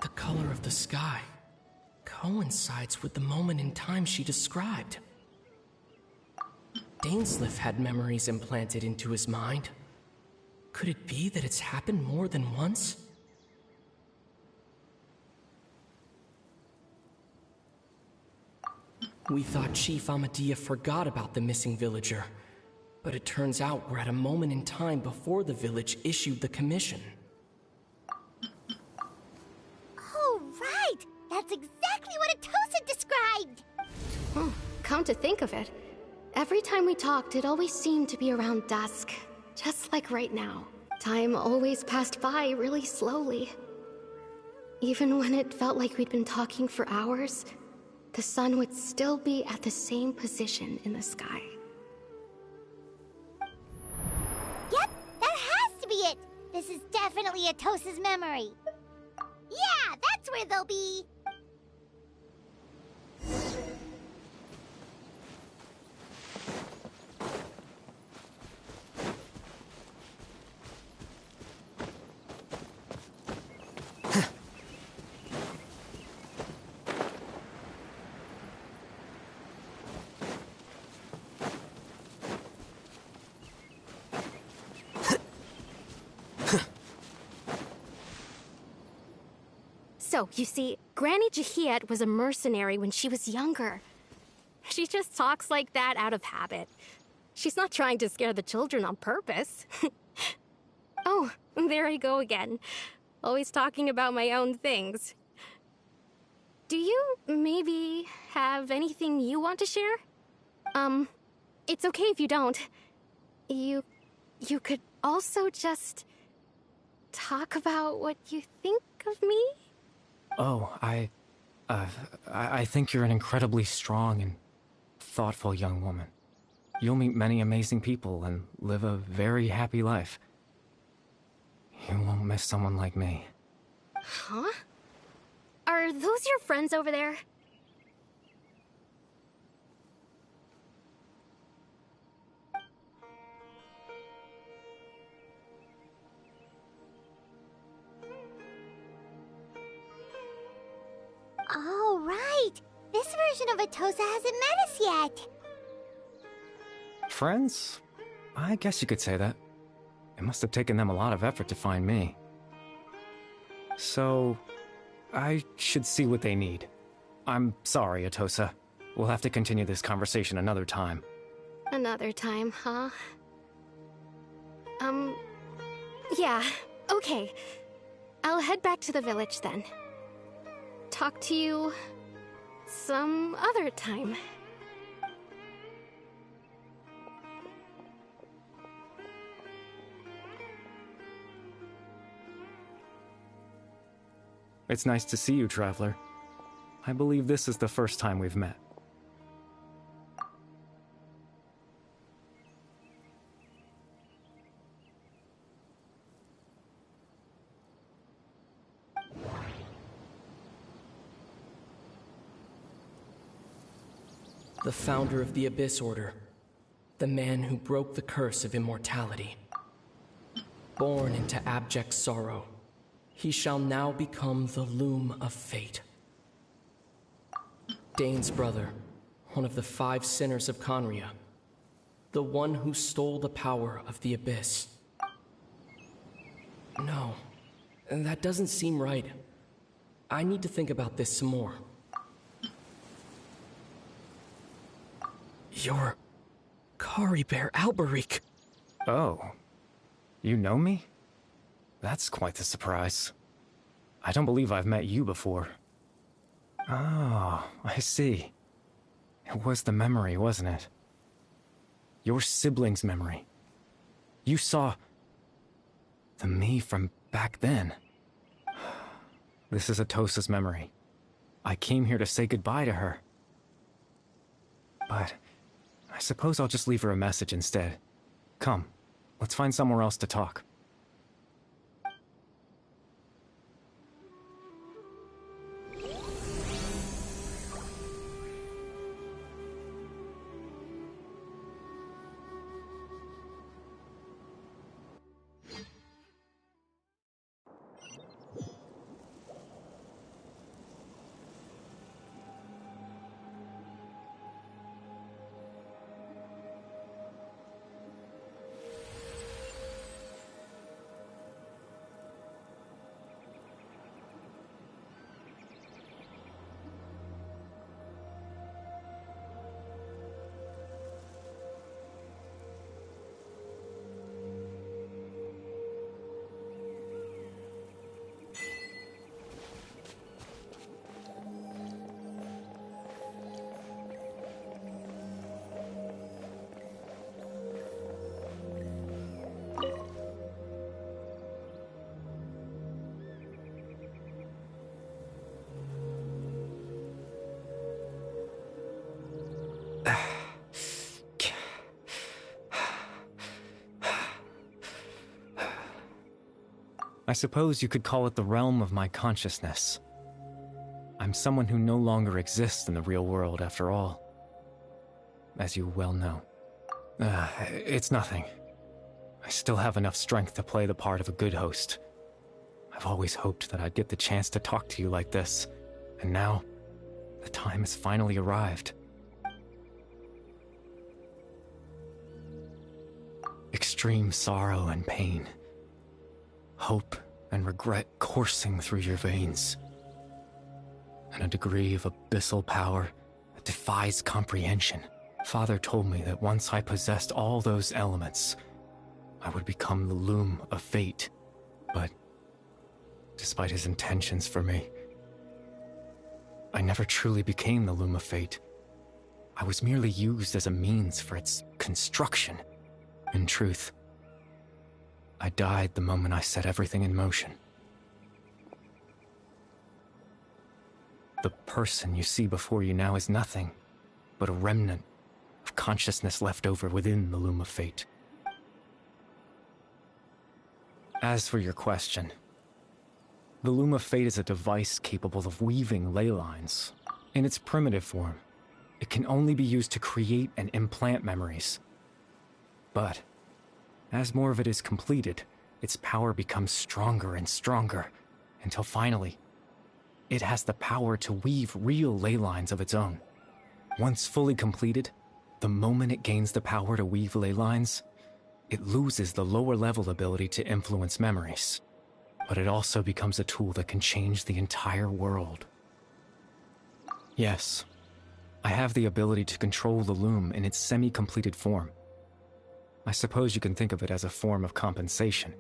The color of the sky coincides with the moment in time she described. Dainsleif had memories implanted into his mind. Could it be that it's happened more than once? We thought Chief Amadea forgot about the missing villager, but it turns out we're at a moment in time before the village issued the commission. Oh, right! That's exactly what Atosa described! Come to think of it, every time we talked, it always seemed to be around dusk. Just like right now. Time always passed by really slowly. Even when it felt like we'd been talking for hours, the sun would still be at the same position in the sky. Yep, that has to be it! This is definitely Atosa's memory. Yeah, that's where they'll be! So, you see, Granny Jahiet was a mercenary when she was younger. She just talks like that out of habit. She's not trying to scare the children on purpose. Oh, there I go again. Always talking about my own things. Do you maybe have anything you want to share? It's okay if you don't. You could also just talk about what you think of me? Oh, I think you're an incredibly strong and thoughtful young woman. You'll meet many amazing people and live a very happy life. You won't miss someone like me. Huh? Are those your friends over there? Oh, right! This version of Atosa hasn't met us yet! Friends? I guess you could say that. It must have taken them a lot of effort to find me. So, I should see what they need. I'm sorry, Atosa. We'll have to continue this conversation another time. Another time, huh? Yeah, okay. I'll head back to the village then. Talk to you some other time. It's nice to see you, Traveler. I believe this is the first time we've met. The founder of the Abyss Order. The man who broke the curse of immortality. Born into abject sorrow, he shall now become the loom of fate. Dane's brother, one of the 5 sinners of Conria. The one who stole the power of the Abyss. No, that doesn't seem right. I need to think about this some more. You're Caribert Alberic. Oh. You know me? That's quite the surprise. I don't believe I've met you before. Oh, I see. It was the memory, wasn't it? Your sibling's memory. You saw... the me from back then. This is Atosa's memory. I came here to say goodbye to her. But... I suppose I'll just leave her a message instead. Come, let's find somewhere else to talk. I suppose you could call it the realm of my consciousness. I'm someone who no longer exists in the real world, after all. As you well know. It's nothing. I still have enough strength to play the part of a good host. I've always hoped that I'd get the chance to talk to you like this, and now, the time has finally arrived. Extreme sorrow and pain. Hope and regret coursing through your veins. And a degree of abyssal power that defies comprehension. Father told me that once I possessed all those elements, I would become the loom of fate. But, despite his intentions for me, I never truly became the loom of fate. I was merely used as a means for its construction. In truth, I died the moment I set everything in motion. The person you see before you now is nothing but a remnant of consciousness left over within the loom of fate. As for your question, the loom of fate is a device capable of weaving ley lines. In its primitive form, it can only be used to create and implant memories. But, as more of it is completed, its power becomes stronger and stronger, until finally, it has the power to weave real ley lines of its own. Once fully completed, the moment it gains the power to weave ley lines, it loses the lower-level ability to influence memories. But it also becomes a tool that can change the entire world. Yes, I have the ability to control the loom in its semi-completed form. I suppose you can think of it as a form of compensation.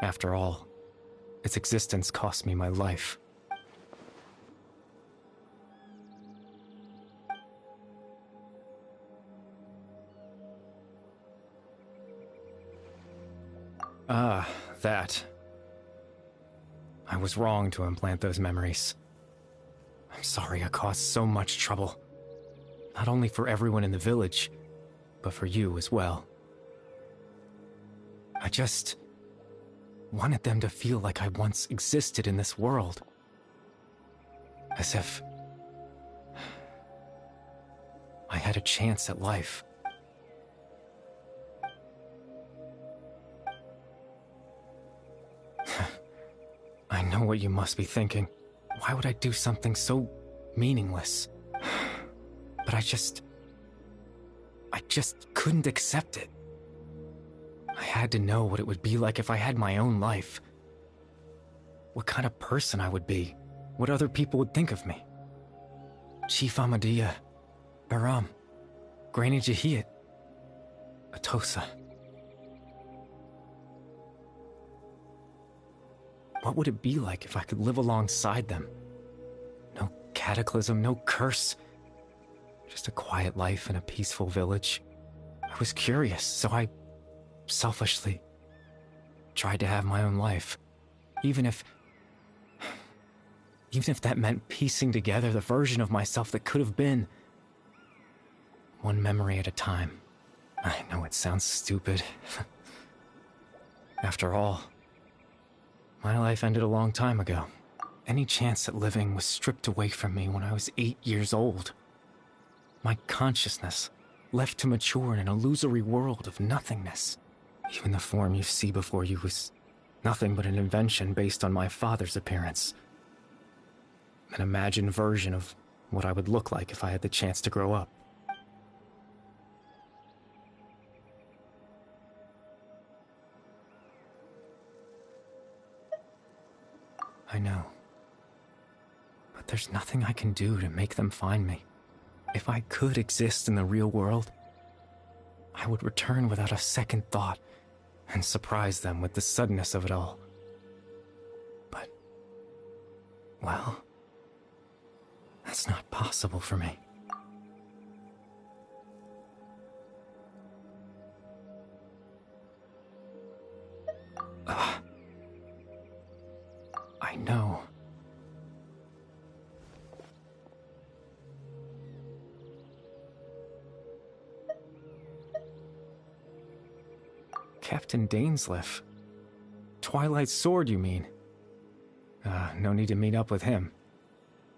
After all, its existence cost me my life. Ah, that. I was wrong to implant those memories. I'm sorry I caused so much trouble. Not only for everyone in the village, but for you as well. I just wanted them to feel like I once existed in this world. As if I had a chance at life. I know what you must be thinking. Why would I do something so meaningless? But I just couldn't accept it. I had to know what it would be like if I had my own life. What kind of person I would be. What other people would think of me. Chief Ahmadiyya, Baram, Granny Jahiyat, Atosa. What would it be like if I could live alongside them? No cataclysm, no curse. Just a quiet life in a peaceful village. I was curious, so I selfishly tried to have my own life. Even if that meant piecing together the version of myself that could have been. One memory at a time. I know it sounds stupid. After all, my life ended a long time ago. Any chance at living was stripped away from me when I was 8 years old. My consciousness left to mature in an illusory world of nothingness. Even the form you see before you was nothing but an invention based on my father's appearance. An imagined version of what I would look like if I had the chance to grow up. I know. But there's nothing I can do to make them find me. If I could exist in the real world, I would return without a second thought and surprise them with the suddenness of it all. But, well, that's not possible for me. I know. Captain Dainsleif. Twilight Sword, you mean? No need to meet up with him.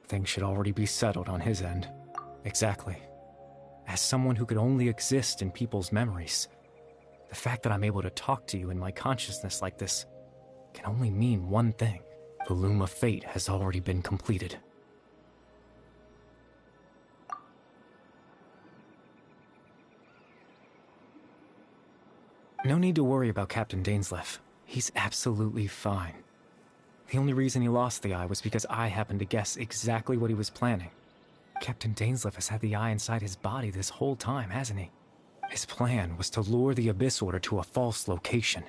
Things should already be settled on his end. Exactly. As someone who could only exist in people's memories, the fact that I'm able to talk to you in my consciousness like this can only mean one thing. The Loom of Fate has already been completed. No need to worry about Captain Dainsleif. He's absolutely fine. The only reason he lost the eye was because I happened to guess exactly what he was planning. Captain Dainsleif has had the eye inside his body this whole time, hasn't he? His plan was to lure the Abyss Order to a false location,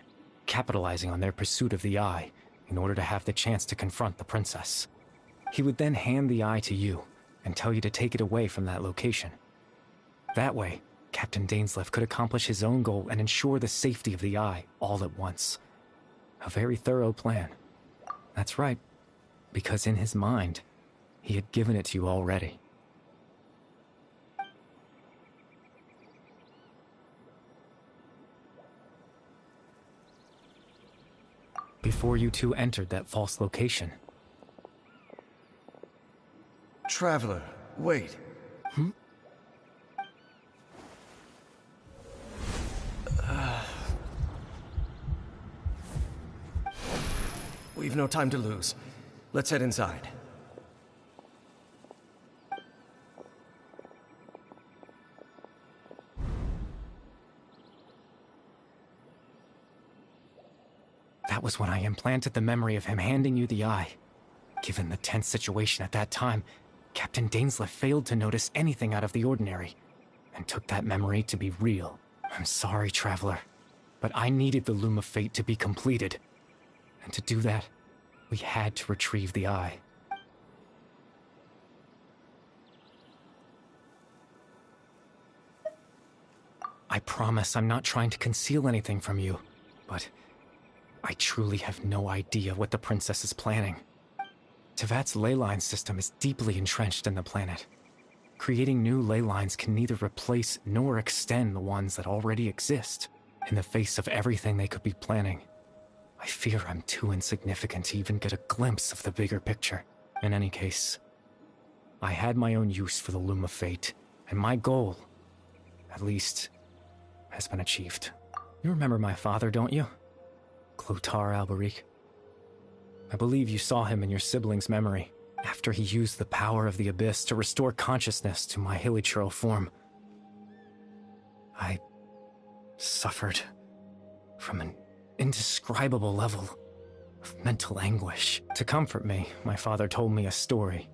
capitalizing on their pursuit of the eye in order to have the chance to confront the princess. He would then hand the eye to you and tell you to take it away from that location. That way, Captain Dainsleif could accomplish his own goal and ensure the safety of the eye all at once. A very thorough plan. That's right, because in his mind, he had given it to you already. Before you two entered that false location. Traveler, wait. We've no time to lose. Let's head inside. That was when I implanted the memory of him handing you the eye. Given the tense situation at that time, Captain Dainsleif failed to notice anything out of the ordinary, and took that memory to be real. I'm sorry, Traveler, but I needed the Loom of Fate to be completed. And to do that, we had to retrieve the eye. I promise I'm not trying to conceal anything from you, but I truly have no idea what the princess is planning. Tevat's ley line system is deeply entrenched in the planet. Creating new ley lines can neither replace nor extend the ones that already exist. In the face of everything they could be planning, I fear I'm too insignificant to even get a glimpse of the bigger picture. In any case, I had my own use for the Loom of Fate, and my goal, at least, has been achieved. You remember my father, don't you? Clotar Alberic. I believe you saw him in your sibling's memory, after he used the power of the Abyss to restore consciousness to my hilichurl form. I suffered from an indescribable level of mental anguish. To comfort me, my father told me a story,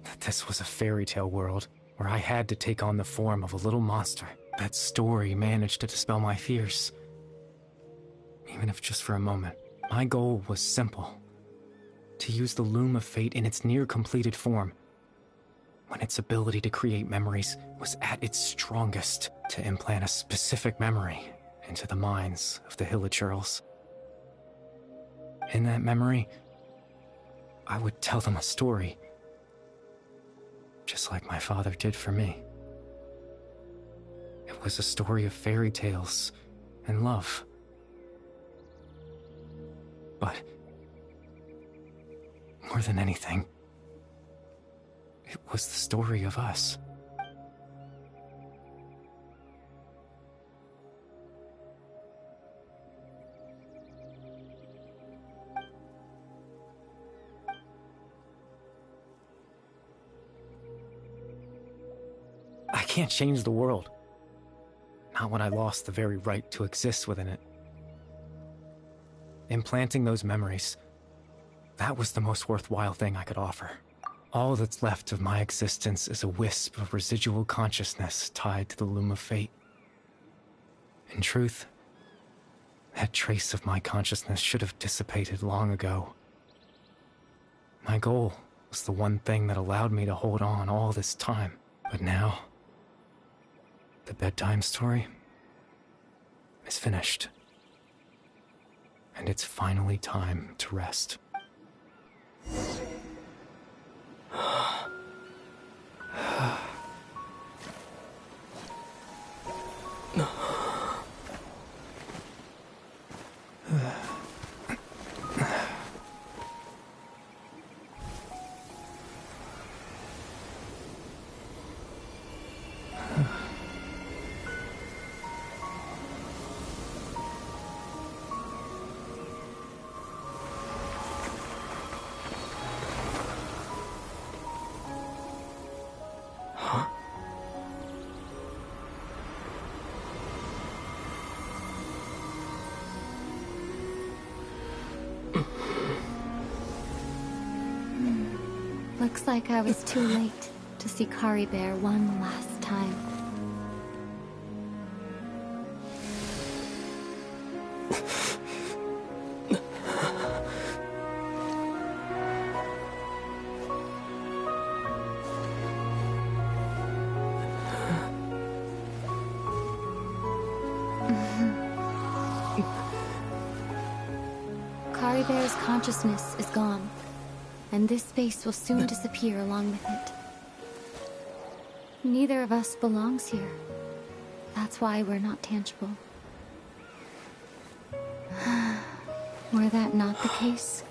that this was a fairy tale world where I had to take on the form of a little monster. That story managed to dispel my fears, even if just for a moment. My goal was simple: to use the Loom of Fate in its near-completed form, when its ability to create memories was at its strongest, to implant a specific memory into the minds of the hilichurls. In that memory, I would tell them a story, just like my father did for me. It was a story of fairy tales and love. But more than anything, it was the story of us. I can't change the world. Not when I lost the very right to exist within it. Implanting those memories, that was the most worthwhile thing I could offer. All that's left of my existence is a wisp of residual consciousness tied to the Loom of Fate. In truth, that trace of my consciousness should have dissipated long ago. My goal was the one thing that allowed me to hold on all this time. But now, the bedtime story is finished. And it's finally time to rest. Looks like I was too late to see Kari Bear one last time. Kari Bear's consciousness is gone, and this space will soon disappear along with it. Neither of us belongs here. That's why we're not tangible. Were that not the case,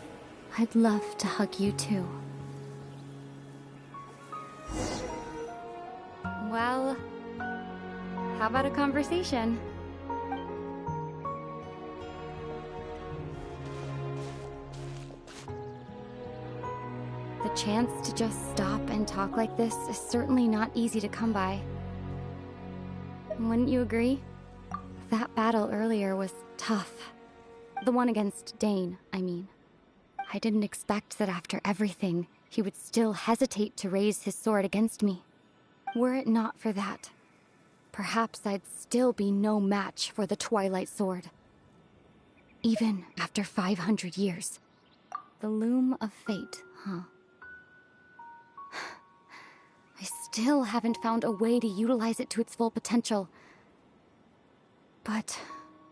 I'd love to hug you too. Well, how about a conversation? The chance to just stop and talk like this is certainly not easy to come by. Wouldn't you agree? That battle earlier was tough. The one against Dane, I mean. I didn't expect that after everything, he would still hesitate to raise his sword against me. Were it not for that, perhaps I'd still be no match for the Twilight Sword. Even after 500 years. The Loom of Fate, huh? I still haven't found a way to utilize it to its full potential. But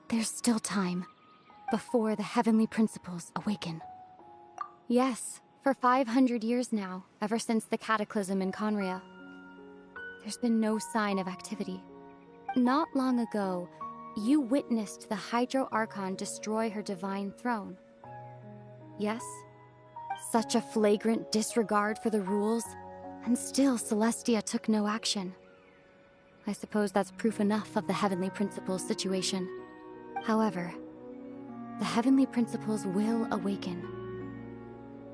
there's still time before the heavenly principles awaken. Yes, for 500 years now, ever since the cataclysm in Conria, there's been no sign of activity. Not long ago, you witnessed the Hydro Archon destroy her divine throne. Yes? Such a flagrant disregard for the rules, and still Celestia took no action. I suppose that's proof enough of the Heavenly Principles situation. However, the Heavenly Principles will awaken.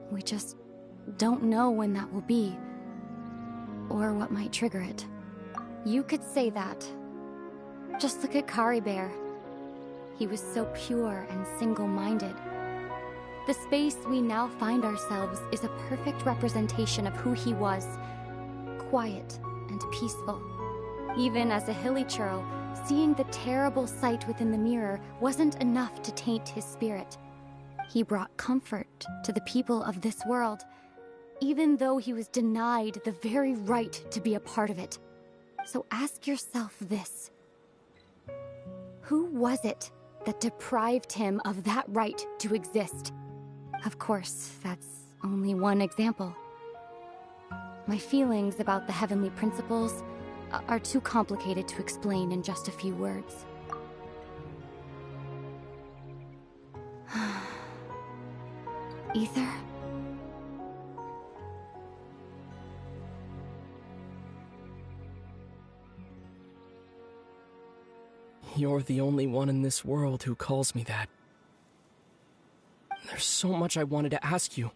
We just don't know when that will be, or what might trigger it. You could say that. Just look at Kari Bear. He was so pure and single-minded. The space we now find ourselves is a perfect representation of who he was. Quiet and peaceful. Even as a hilly churl, seeing the terrible sight within the mirror wasn't enough to taint his spirit. He brought comfort to the people of this world, even though he was denied the very right to be a part of it. So ask yourself this. Who was it that deprived him of that right to exist? Of course, that's only one example. My feelings about the Heavenly Principles are too complicated to explain in just a few words. Ether? You're the only one in this world who calls me that. There's so much I wanted to ask you,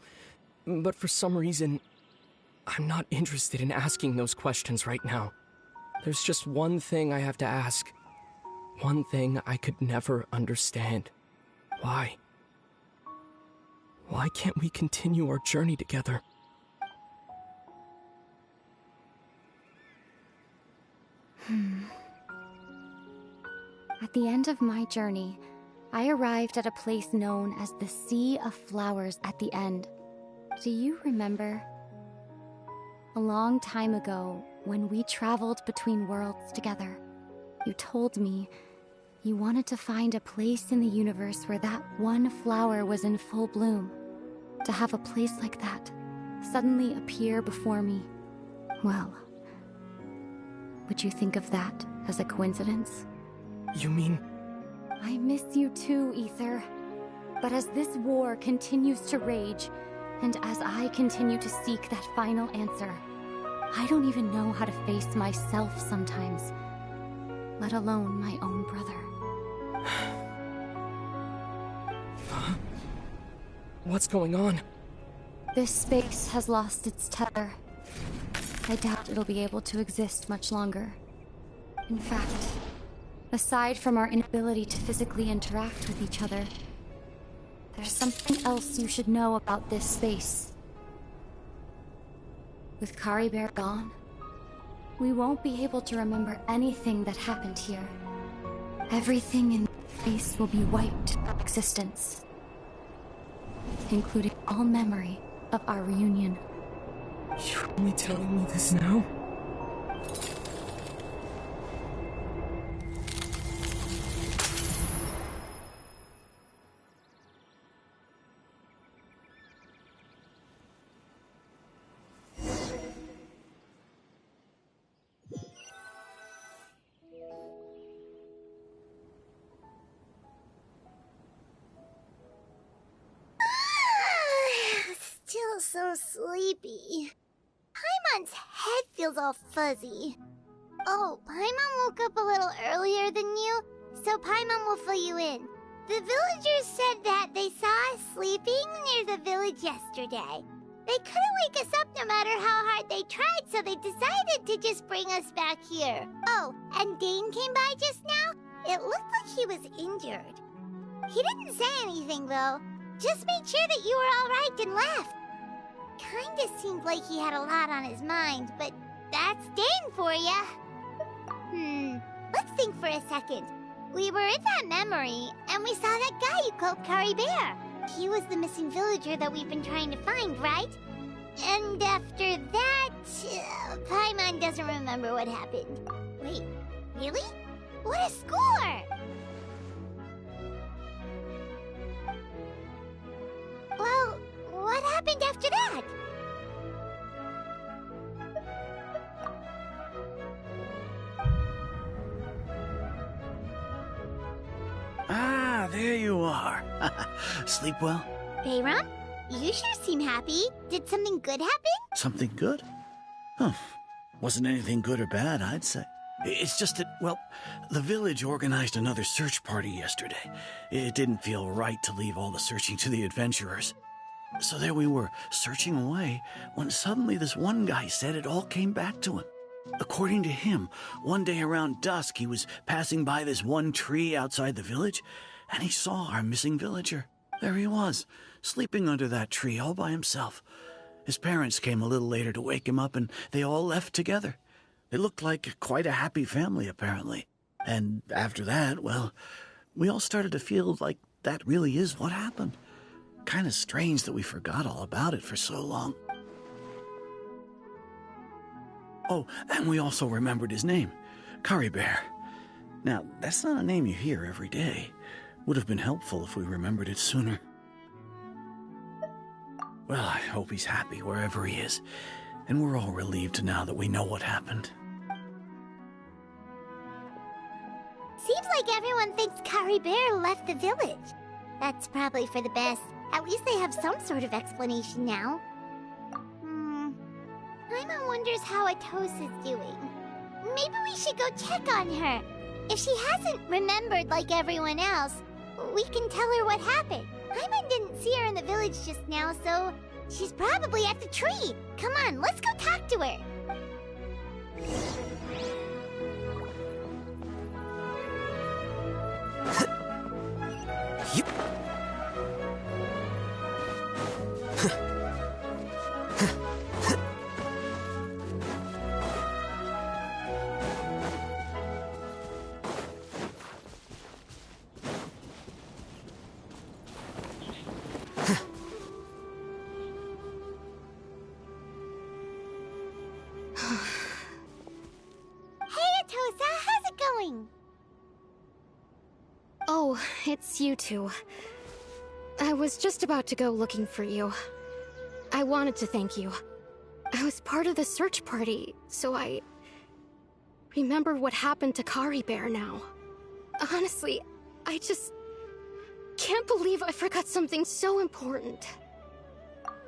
but for some reason, I'm not interested in asking those questions right now. There's just one thing I have to ask. One thing I could never understand. Why? Why can't we continue our journey together? At the end of my journey, I arrived at a place known as the Sea of Flowers at the end. Do you remember? A long time ago, when we traveled between worlds together, you told me you wanted to find a place in the universe where that one flower was in full bloom. To have a place like that suddenly appear before me. Well, would you think of that as a coincidence? You mean... I miss you too, Ether. But as this war continues to rage, and as I continue to seek that final answer, I don't even know how to face myself sometimes, let alone my own brother. What's going on? This space has lost its tether. I doubt it'll be able to exist much longer. In fact, aside from our inability to physically interact with each other, there's something else you should know about this space. With Kari Bear gone, we won't be able to remember anything that happened here. Everything in space will be wiped from existence, including all memory of our reunion. You're only telling me this now? Still so sleepy. Paimon's head feels all fuzzy. Oh, Paimon woke up a little earlier than you, so Paimon will fill you in. The villagers said that they saw us sleeping near the village yesterday. They couldn't wake us up no matter how hard they tried, so they decided to just bring us back here. Oh, and Dane came by just now. It looked like he was injured. He didn't say anything, though. Just made sure that you were all right and left. Kinda seemed like he had a lot on his mind, but that's Dane for ya. Let's think for a second. We were in that memory, and we saw that guy you called Kari Bear. He was the missing villager that we've been trying to find, right? And after that, Paimon doesn't remember what happened. Wait, really? What a score! Well, what happened after that? Ah, there you are. Sleep well? Bayron, you sure seem happy. Did something good happen? Something good? Huh. Wasn't anything good or bad, I'd say. It's just that, well, the village organized another search party yesterday. It didn't feel right to leave all the searching to the adventurers. So there we were, searching away, when suddenly this one guy said it all came back to him. According to him, one day around dusk, he was passing by this one tree outside the village, and he saw our missing villager. There he was, sleeping under that tree all by himself. His parents came a little later to wake him up, and they all left together. They looked like quite a happy family, apparently. And after that, well, we all started to feel like that really is what happened. Kind of strange that we forgot all about it for so long. Oh, and we also remembered his name, Kari Bear. Now, that's not a name you hear every day. Would have been helpful if we remembered it sooner. Well, I hope he's happy wherever he is, and we're all relieved now that we know what happened. Seems like everyone thinks Kari Bear left the village. That's probably for the best. At least they have some sort of explanation now. Paimon wonders how Atosa's doing. Maybe we should go check on her. If she hasn't remembered like everyone else, we can tell her what happened. Paimon didn't see her in the village just now, so she's probably at the tree. Come on, let's go talk to her. Oh, it's you two. I was just about to go looking for you. I wanted to thank you. I was part of the search party, so I remember what happened to Kari Bear now. Honestly, I just can't believe I forgot something so important.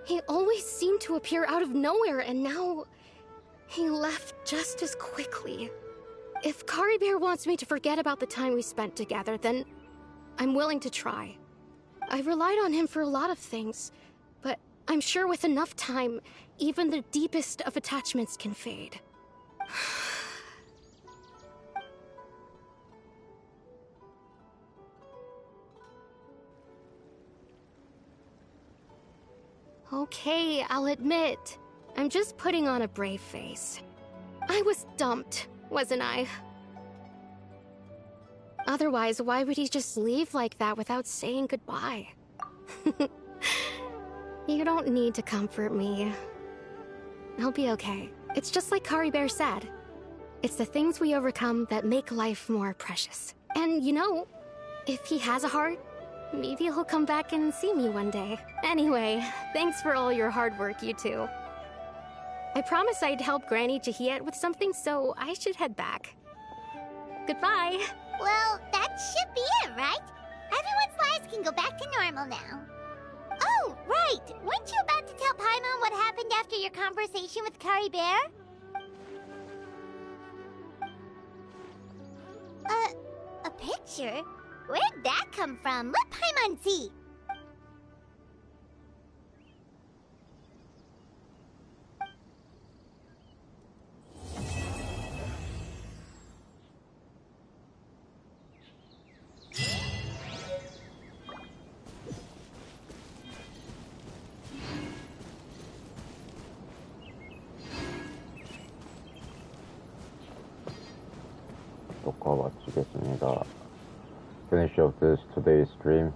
He always seemed to appear out of nowhere, and now he left just as quickly. If Kari Bear wants me to forget about the time we spent together, then I'm willing to try. I relied on him for a lot of things, but I'm sure with enough time, even the deepest of attachments can fade. Okay, I'll admit, I'm just putting on a brave face. I was dumped, wasn't I? Otherwise, why would he just leave like that without saying goodbye? You don't need to comfort me. I'll be okay. It's just like Kari Bear said. It's the things we overcome that make life more precious. And you know, if he has a heart, maybe he'll come back and see me one day. Anyway, thanks for all your hard work, you two. I promised I'd help Granny Jahiet with something, so I should head back. Goodbye. Well, that should be it, right? Everyone's lives can go back to normal now. Oh, right! Weren't you about to tell Paimon what happened after your conversation with Kari Bear? A picture? Where'd that come from? Let Paimon see! 녹화 마치겠습니다. Finish of this today's stream.